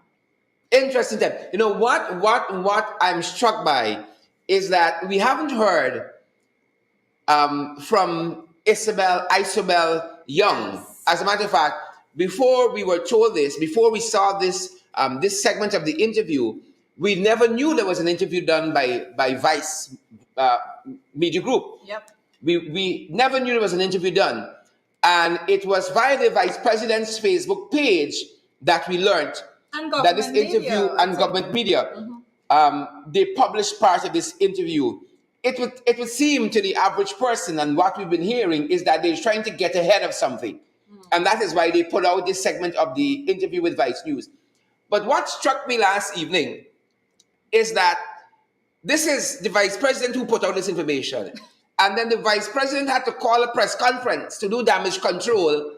Interesting time. You know what I'm struck by is that we haven't heard from Isobel Young. Yes. As a matter of fact, before we were told this, before we saw this this segment of the interview, we never knew there was an interview done by Vice Media Group. Yep. We never knew there was an interview done. And it was via the Vice President's Facebook page that we learned that this interview and government media, they published part of this interview. It would seem to the average person, and what we've been hearing is that they're trying to get ahead of something. And that is why they put out this segment of the interview with Vice News. But what struck me last evening is that this is the Vice President who put out this information. And then the Vice President had to call a press conference to do damage control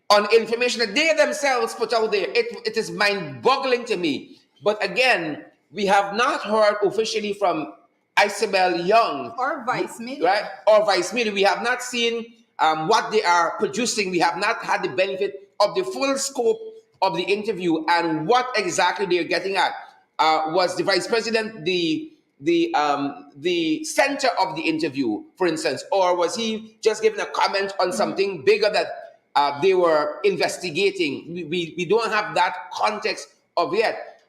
on information that they themselves put out there. It is mind-boggling to me. But again, we have not heard officially from Isobel Young. Or Vice Media. Right? Or Vice Media. We have not seen what they are producing. We have not had the benefit of the full scope of the interview and what exactly they're getting at. Was the Vice President the center of the interview, for instance, or was he just giving a comment on something bigger that they were investigating? We don't have that context of yet.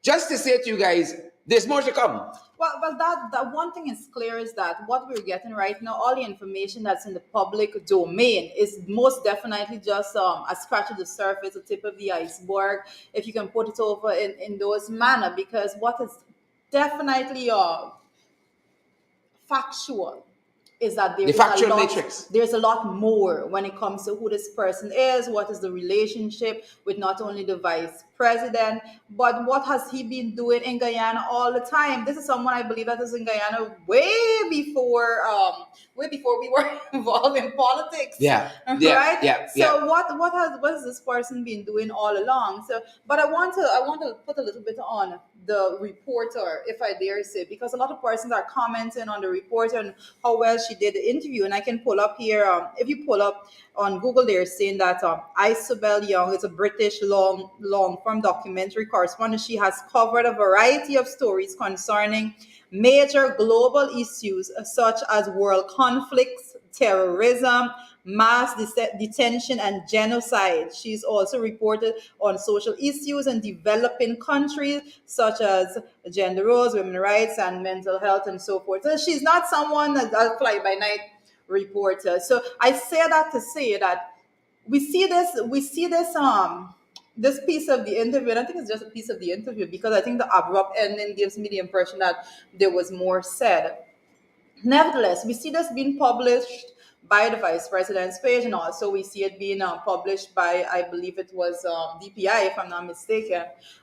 Just to say to you guys, there's more to come. Well, that one thing is clear is that what we're getting right now, all the information that's in the public domain is most definitely just a scratch of the surface, a tip of the iceberg, if you can put it over in those manner, because what is definitely factual is that there's a lot more when it comes to who this person is, what is the relationship with not only the vice president, but what has he been doing in Guyana all the time. This is someone I believe that is in Guyana way before we were involved in politics. Yeah. Right? Yeah. So what has this person been doing all along? So but I want to put a little bit on the reporter, if I dare say, because a lot of persons are commenting on the reporter and how well she did the interview. And I can pull up here, if you pull up on Google, they're saying that Isobel Young is a British long-form documentary correspondent. She has covered a variety of stories concerning major global issues such as world conflicts, terrorism, mass detention and genocide. She's also reported on social issues in developing countries such as gender roles, women's rights, and mental health, and so forth. So she's not someone that's a fly-by-night reporter. So I say that to say that we see this this piece of the interview, and I think it's just a piece of the interview because I think the abrupt ending gives me the impression that there was more said. Nevertheless, we see this being published by the vice president's page, and also we see it being published by, I believe it was DPI, if I'm not mistaken.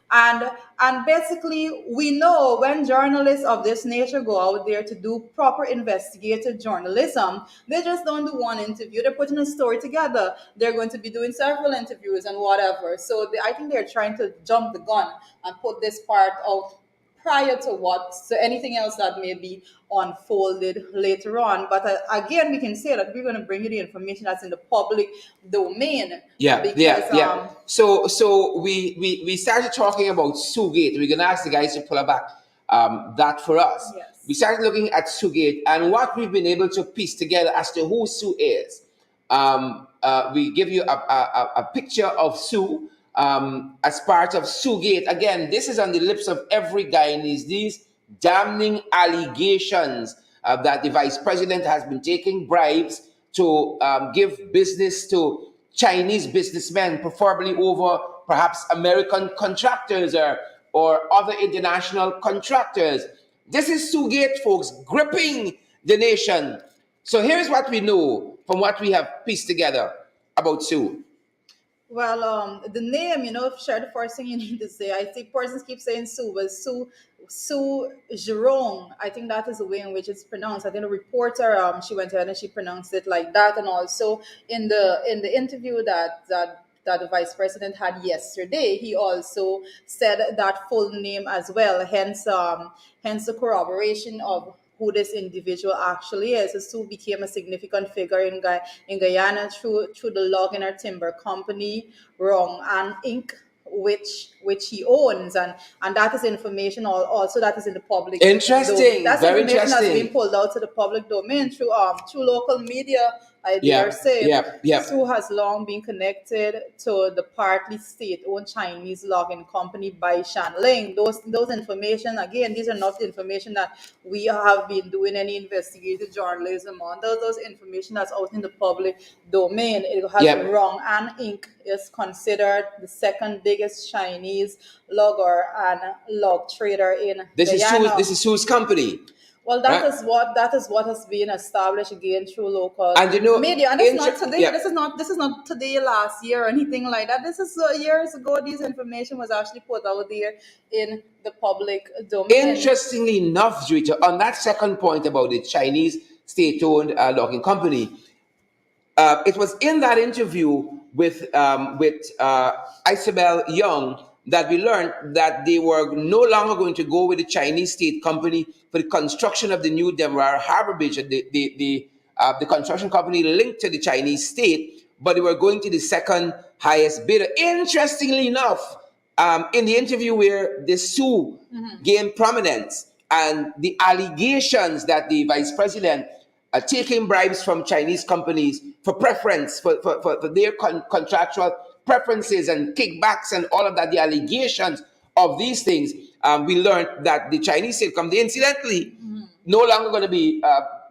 And basically, we know when journalists of this nature go out there to do proper investigative journalism, they just don't do one interview. They're putting a story together. They're going to be doing several interviews and whatever. So I think they're trying to jump the gun and put this part out prior to what to anything else that may be unfolded later on. But again, we can say that we're going to bring you the information that's in the public domain. Yeah. So we started talking about Sugate. We're gonna ask the guys to pull back that for us. Yes. We started looking at Sugate and what we've been able to piece together as to who Sue is. We give you a picture of Sue as part of Sugate. Again, this is on the lips of every Guyanese. These damning allegations that the vice president has been taking bribes to give business to Chinese businessmen, preferably over perhaps American contractors or other international contractors. This is Sugate, folks, gripping the nation. So here's what we know from what we have pieced together about Sue. Well, the name, share the first thing you need to say. I think persons keep saying Sue, but Sue Jerome. I think that is the way in which it's pronounced. I think the reporter, she went ahead and she pronounced it like that. And also in the interview that the vice president had yesterday, he also said that full name as well. Hence the corroboration of who this individual actually is. So Sue became a significant figure in Guyana through the logging or timber company, Wrong and Inc., which he owns, and that is information also that is in the public Interesting. domain. That's Very information interesting. that's being pulled out to the public domain through local media. I Yeah, dare say. yeah. Sue has long been connected to the partly state-owned Chinese logging company by Shanling. Those information, again, these are not the information that we have been doing any investigative journalism on. Those information that's out in the public domain. It has Yep. been wrong. And Inc. is considered the second biggest Chinese logger and log trader in Guyana. This is Sue's company. Well, that is what has been established again through local And media, and it's not today. yeah. This is not today, last year, or anything like that. This is years ago. This information was actually put out there in the public domain. Interestingly enough, Juita, on that second point about the Chinese state-owned logging company, it was in that interview with Isabel Young that we learned that they were no longer going to go with the Chinese state company for the construction of the new Demerara Harbor Bridge, the construction company linked to the Chinese state, but they were going to the second highest bidder. Interestingly enough, in the interview where the Sue gained prominence and the allegations that the vice president taking bribes from Chinese companies for preference, for their contractual preferences and kickbacks and all of that, the allegations of these things, we learned that the Chinese state company, incidentally, no longer going to be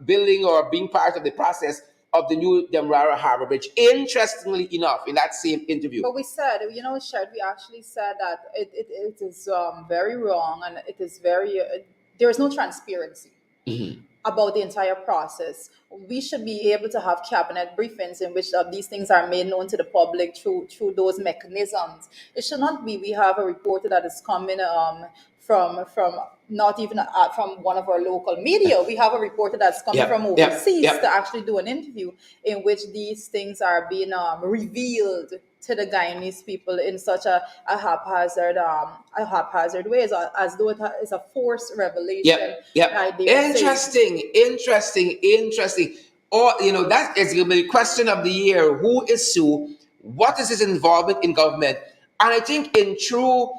building or being part of the process of the new Demerara Harbor Bridge. Interestingly enough, in that same interview. But we said, Shad, we actually said that it is very wrong, and it is very, there is no transparency about the entire process. We should be able to have cabinet briefings in which these things are made known to the public through those mechanisms. It should not be we have a reporter that is coming from not even from one of our local media. We have a reporter that's coming from overseas to actually do an interview in which these things are being revealed to the Guyanese people in such a haphazard way, as though it is a forced revelation. Interesting. Or that is going to be the question of the year: who is Sue? What is his involvement in government? And I think in true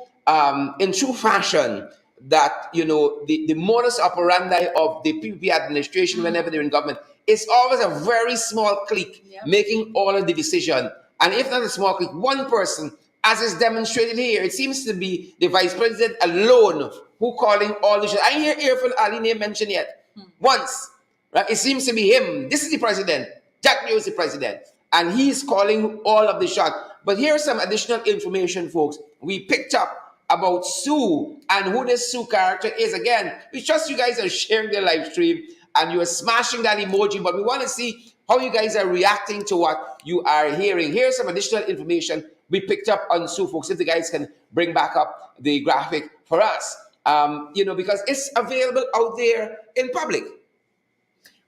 fashion, that the modus operandi of the PPP administration whenever they're in government is always a very small clique making all of the decision. And if not a small clique, one person, as is demonstrated here, it seems to be the vice president alone who calling all the shots. I hear Irfan Ali name mentioned yet once. Right? It seems to be him. This is the president. Jack Neo is the president. And he's calling all of the shots. But here's some additional information, folks. We picked up about Sue and who this Sue character is. Again, we trust you guys are sharing the live stream and you're smashing that emoji, but we want to see how you guys are reacting to what you are hearing. Here's some additional information we picked up on Sue, folks. If the guys can bring back up the graphic for us, because it's available out there in public.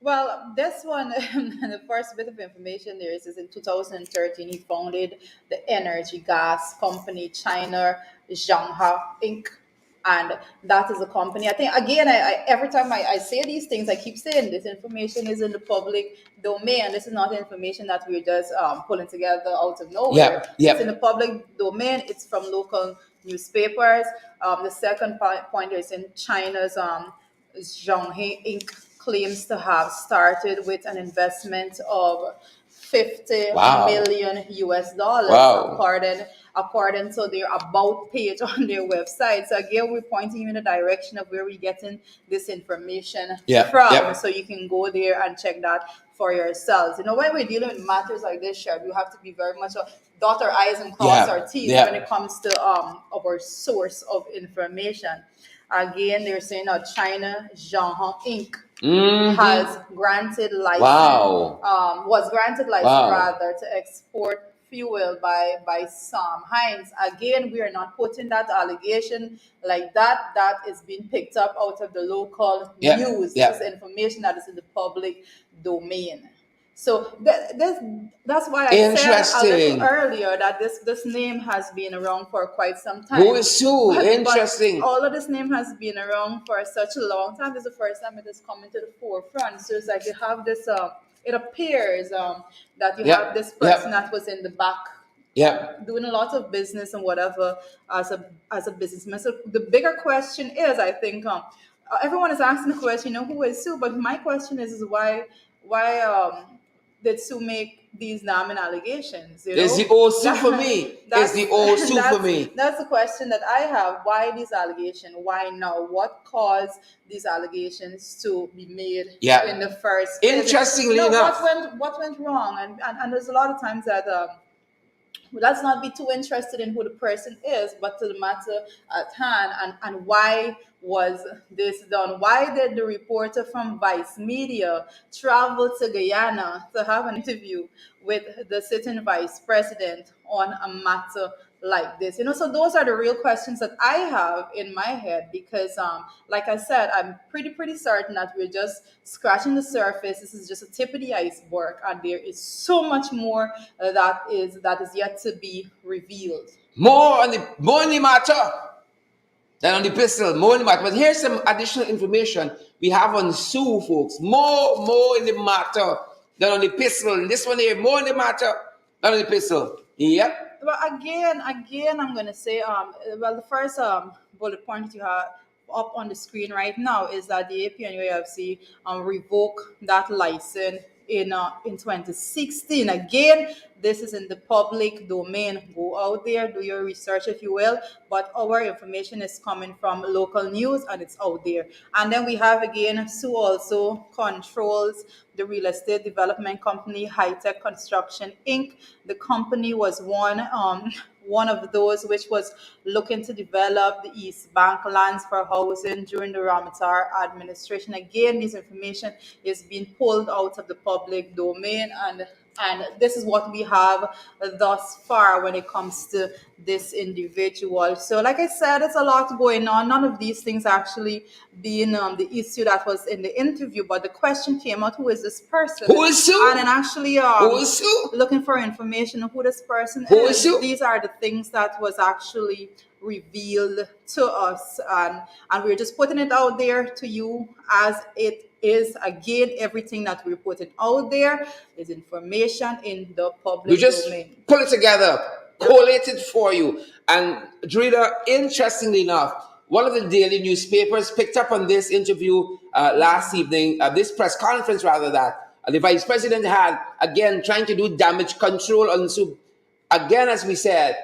Well, this one, the first bit of information there is in 2013, he founded the energy gas company China Zhangha Inc. And that is a company. I think, again, I every time I say these things, I keep saying this information is in the public domain. This is not information that we're just pulling together out of nowhere. It's in the public domain. It's from local newspapers. The second point is in China's Zhanghe Inc. claims to have started with an investment of 50 million US dollars, according to their about page on their website. So again, we're pointing you in the direction of where we're getting this information from. So you can go there and check that for yourselves. When we're dealing with matters like this, Sherb, you have to be very much dot our I's and cross our T's when it comes to our source of information. Again, they're saying China Zhanghe Inc. has granted license, was granted license rather to export fuel by Sam Hines. Again, we are not putting that allegation like that. That is being picked up out of the local news. This is information that is in the public domain. So that's why I said a little earlier that this name has been around for quite some time. Who is Sue? Interesting. But all of this name has been around for such a long time. This is the first time it is coming to the forefront. So it's like you have this, it appears that you have this person that was in the back doing a lot of business and whatever as a businessman. So the bigger question is, I think, everyone is asking the question, who is Sue? But my question is why did Sue make these damning allegations? It's the old Sue for me. It's the old Sue for me. That's the question that I have. Why these allegations? Why now? What caused these allegations to be made in the first place? Interestingly enough. What went wrong? And there's a lot of times that let's not be too interested in who the person is, but to the matter at hand and why was this done? Why did the reporter from Vice Media travel to Guyana to have an interview with the sitting vice president on a matter like this? So those are the real questions that I have in my head because, like I said, I'm pretty certain that we're just scratching the surface. This is just a tip of the iceberg, and there is so much more that is yet to be revealed. More on the matter than on the pistol. More on the matter. But here's some additional information we have on Sue, folks. More in the matter than on the pistol. This one here, more in the matter than on the pistol. Yep. Well, again, I'm going to say, the first bullet point that you have up on the screen right now is that the APNUAFC revoked that license in 2016. Again, this is in the public domain. Go out there, do your research if you will, but our information is coming from local news and it's out there. And then we have again, Sue also controls the real estate development company High Tech Construction Inc. The company was one of those which was looking to develop the East Bank lands for housing during the Ramatar administration. Again, this information is being pulled out of the public domain, and this is what we have thus far when it comes to this individual. So like I said, it's a lot going on. None of these things actually being the issue that was in the interview, but the question came out, who is this person? Who is Sue? And then actually who is Sue? Looking for information on who this person who is. Sue? These are the things that was actually revealed to us, and we're just putting it out there to you as it is. Again, everything that we're putting out there is information in the public We just domain. Pull it together, collate it for you. And Drita, interestingly enough, one of the daily newspapers picked up on this interview last evening, this press conference rather, that the vice president had, again, trying to do damage control on Sue. Again, as we said,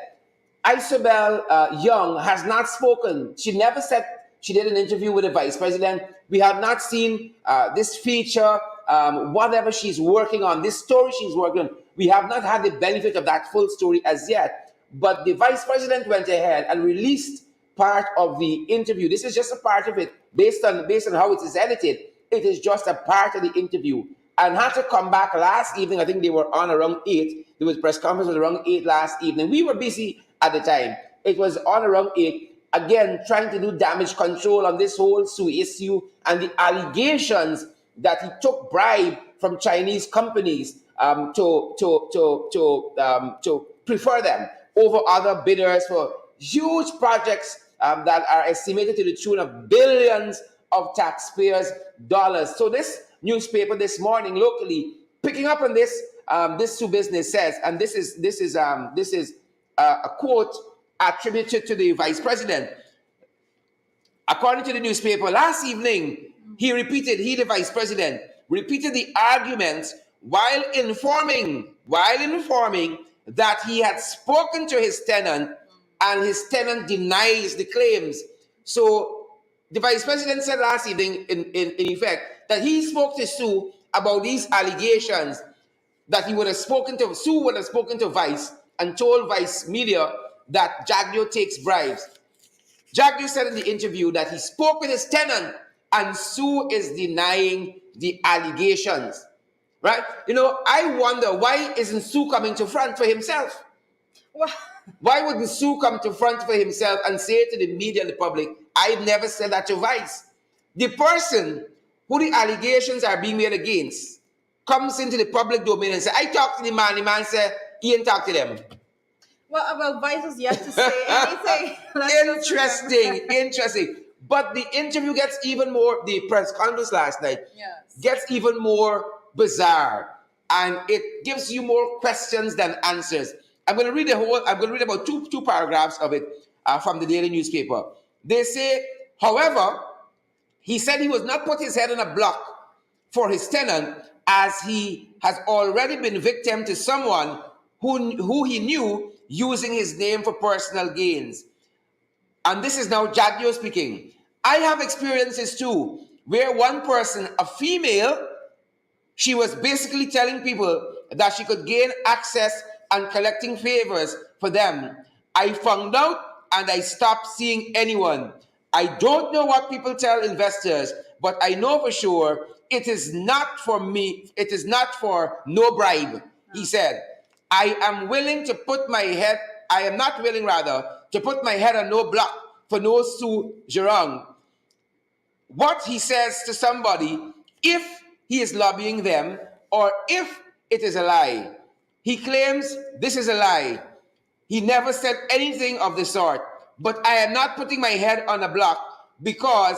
Isabel Young has not spoken. She never said she did an interview with the vice president. We have not seen this feature, whatever she's working on, this story she's working on. We have not had the benefit of that full story as yet. But the vice president went ahead and released part of the interview. This is just a part of it, based on how it is edited. It is just a part of the interview, and had to come back last evening. I think they were on around 8. There was press conference was around 8 last evening. We were busy at the time. It was on around 8. Again, trying to do damage control on this whole Sue issue and the allegations that he took bribe from Chinese companies to prefer them over other bidders for huge projects that are estimated to the tune of billions of taxpayers' dollars. So this newspaper this morning locally, picking up on this, this Sue business says, and this is a quote attributed to the vice president. According to the newspaper, last evening, the vice president, repeated the arguments while informing that he had spoken to his tenant and his tenant denies the claims. So the vice president said last evening, in effect, that he spoke to Sue about these allegations, that Sue would have spoken to Vice and told Vice Media that Jagdio takes bribes. Jagdio said in the interview that he spoke with his tenant and Sue is denying the allegations. Right? I wonder, why isn't Sue coming to front for himself? Well, why wouldn't Sue come to front for himself and say to the media and the public, I never said that to Vice? The person who the allegations are being made against comes into the public domain and says, I talked to the man said, he ain't talk to them. Well, Vice is yet to say anything. Interesting. But the interview gets even more, the press conference last night gets even more bizarre. And it gives you more questions than answers. I'm going to read about two paragraphs of it from the daily newspaper. They say, however, he said he was not put his head on a block for his tenant, as he has already been victim to someone who he knew using his name for personal gains. And this is now Jagdio speaking. I have experiences too, where one person, a female, she was basically telling people that she could gain access and collecting favors for them. I found out and I stopped seeing anyone. I don't know what people tell investors, but I know for sure it is not for me. It is not for no bribe. He said, I am not willing to put my head on no block for no Sue Jurong. What he says to somebody, if he is lobbying them or if it is a lie. He claims this is a lie. He never said anything of the sort. But I am not putting my head on a block, because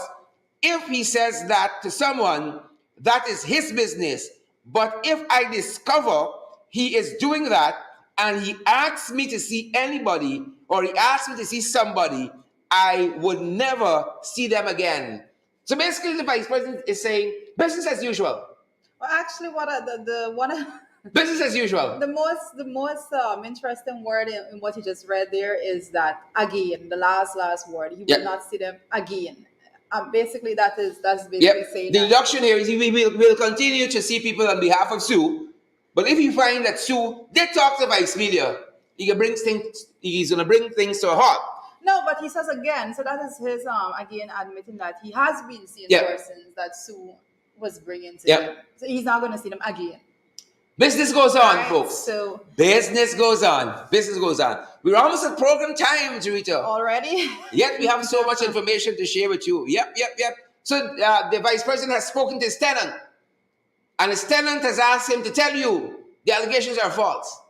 if he says that to someone, that is his business. But if I discover he is doing that and he asks me to see anybody or he asks me to see somebody, I would never see them again. So basically the vice president is saying business as usual. Well, actually, business as usual. The most interesting word in what you just read there is that again, the last word. He will not see them again. Basically, that's basically saying the deduction here is we will continue to see people on behalf of Sue, but if you find that Sue did talk to Vice Media, he's going to bring things to a halt. No, but he says again, so that is his again admitting that he has been seeing persons that Sue was bringing to him. So he's not going to see them again. Business goes on, folks. So business goes on. We're almost at program time, Jarita. Already? Yet we have so much information to share with you. Yep. So the vice president has spoken to his tenant, and his tenant has asked him to tell you the allegations are false.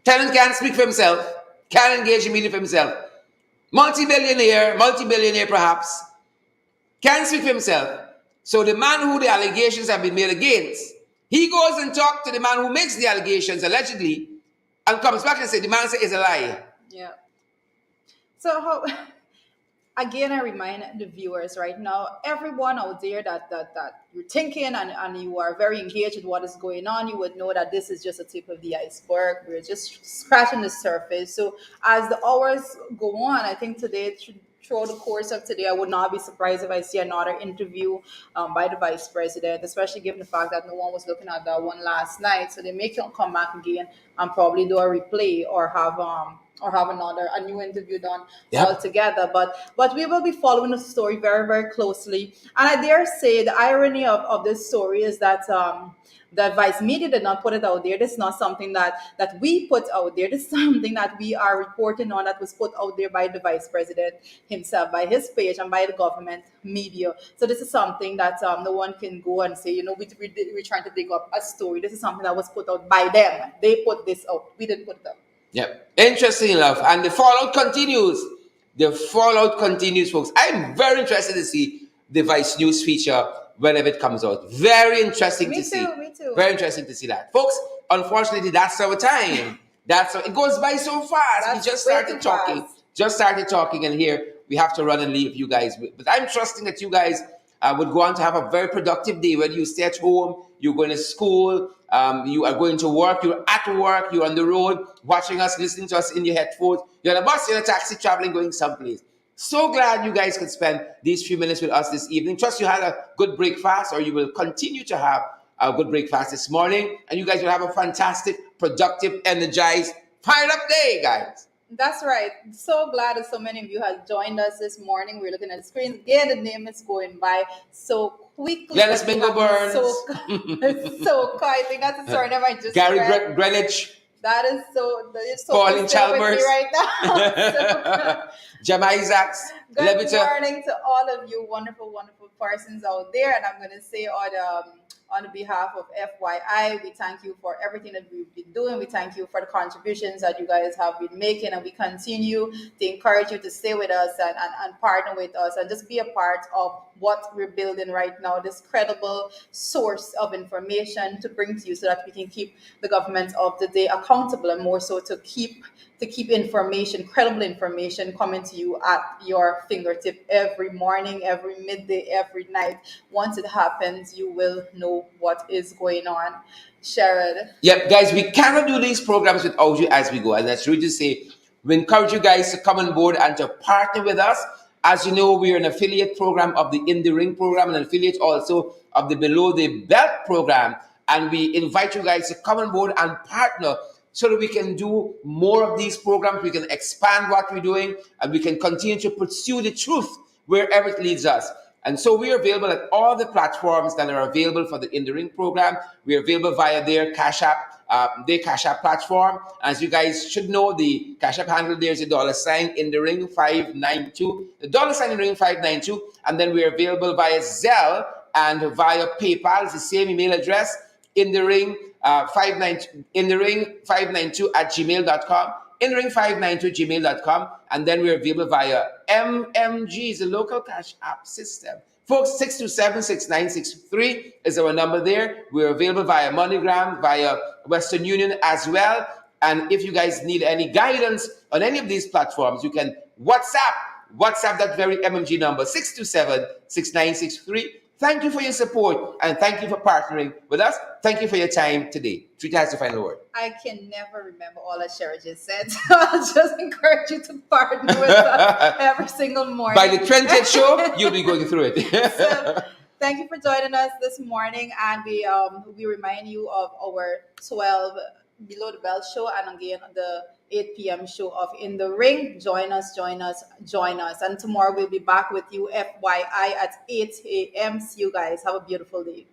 Tenant can't speak for himself, can't engage in media for himself. Multi-billionaire perhaps, can't speak for himself. So the man who the allegations have been made against, he goes and talks to the man who makes the allegations, allegedly, and comes back and says the man says it's a lie. Yeah. So Again, I remind the viewers right now, everyone out there that you're thinking and you are very engaged with what is going on, you would know that this is just a tip of the iceberg. We're just scratching the surface. So as the hours go on, I think today, throughout the course of today, I would not be surprised if I see another interview by the vice president, especially given the fact that no one was looking at that one last night. So they may come back again and probably do a replay or have another a new interview done Yep. altogether. But we will be following the story very, very closely. And I dare say the irony of this story is that the Vice Media did not put it out there. This is not something that we put out there. This is something that we are reporting on, that was put out there by the Vice President himself, by his page, and by the government media. So this is something that no one can go and say, we're trying to dig up a story. This is something that was put out by them. They put this out. We didn't put it out. Yep. Interesting enough. And the fallout continues. The fallout continues, folks. I'm very interested to see the Vice News feature whenever it comes out. Very interesting Me to see. too, me too. Very interesting to see that. Folks, unfortunately, that's our time. It goes by so fast. That's We just way started too talking. fast. Just started talking, and here we have to run and leave you guys. But I'm trusting that you guys would go on to have a very productive day. Whether you stay at home, you're going to school, you are going to work, you're at work, you're on the road, watching us, listening to us in your headphones, you're on a bus, you're in a taxi, traveling, going someplace. So glad you guys could spend these few minutes with us this evening. Trust you had a good breakfast, or you will continue to have a good breakfast this morning, and you guys will have a fantastic, productive, energized, fired up day, guys. That's right. So glad that so many of you have joined us this morning. We're looking at the screen. Again, the name is going by so quickly. Glennis Bingo Burns. So I think that's a surname I just Gary read. Greenwich. That is so Pauline stay with me Chalmers. right now. Jam Isaacs. Good Levita. morning to all of you wonderful, wonderful persons out there. And I'm going to say on behalf of FYI, we thank you for everything that we've been doing. We thank you for the contributions that you guys have been making. And we continue to encourage you to stay with us and partner with us and just be a part of what we're building right now, this credible source of information to bring to you so that we can keep the government of the day accountable, and more so to keep information, credible information, coming to you at your fingertip every morning, every midday, every night. Once it happens, you will know what is going on. Sherrod. Yep, guys, we cannot do these programs without you as we go. And that's really to say, we encourage you guys to come on board and to partner with us. As you know, we are an affiliate program of the In the Ring program, and an affiliate also of the Below the Belt program. And we invite you guys to come on board and partner so that we can do more of these programs, we can expand what we're doing, and we can continue to pursue the truth wherever it leads us. And so we are available at all the platforms that are available for the In the Ring program. We are available via their Cash App platform. As you guys should know, the Cash App handle there is a $ in the ring 592. The $ in the ring 592. And then we are available via Zelle and via PayPal. It's the same email address, in the ring 592 at gmail.com, in the ring 592 gmail.com, and then we're available via MMG, the local cash app system. Folks, 627-6963 is our number there. We're available via MoneyGram, via Western Union as well. And if you guys need any guidance on any of these platforms, you can WhatsApp that very MMG number, 627-6963. Thank you for your support, and thank you for partnering with us. Thank you for your time today. Trita has the final word. I can never remember all that Sherrod just said. So I'll just encourage you to partner with us every single morning. By the 20th show, you'll be going through it. So, thank you for joining us this morning, and we remind you of our 12 Below the Belt show, and again the 8 p.m. show of In the Ring. Join us. And tomorrow we'll be back with you, FYI, at 8 a.m. See you guys. Have a beautiful day.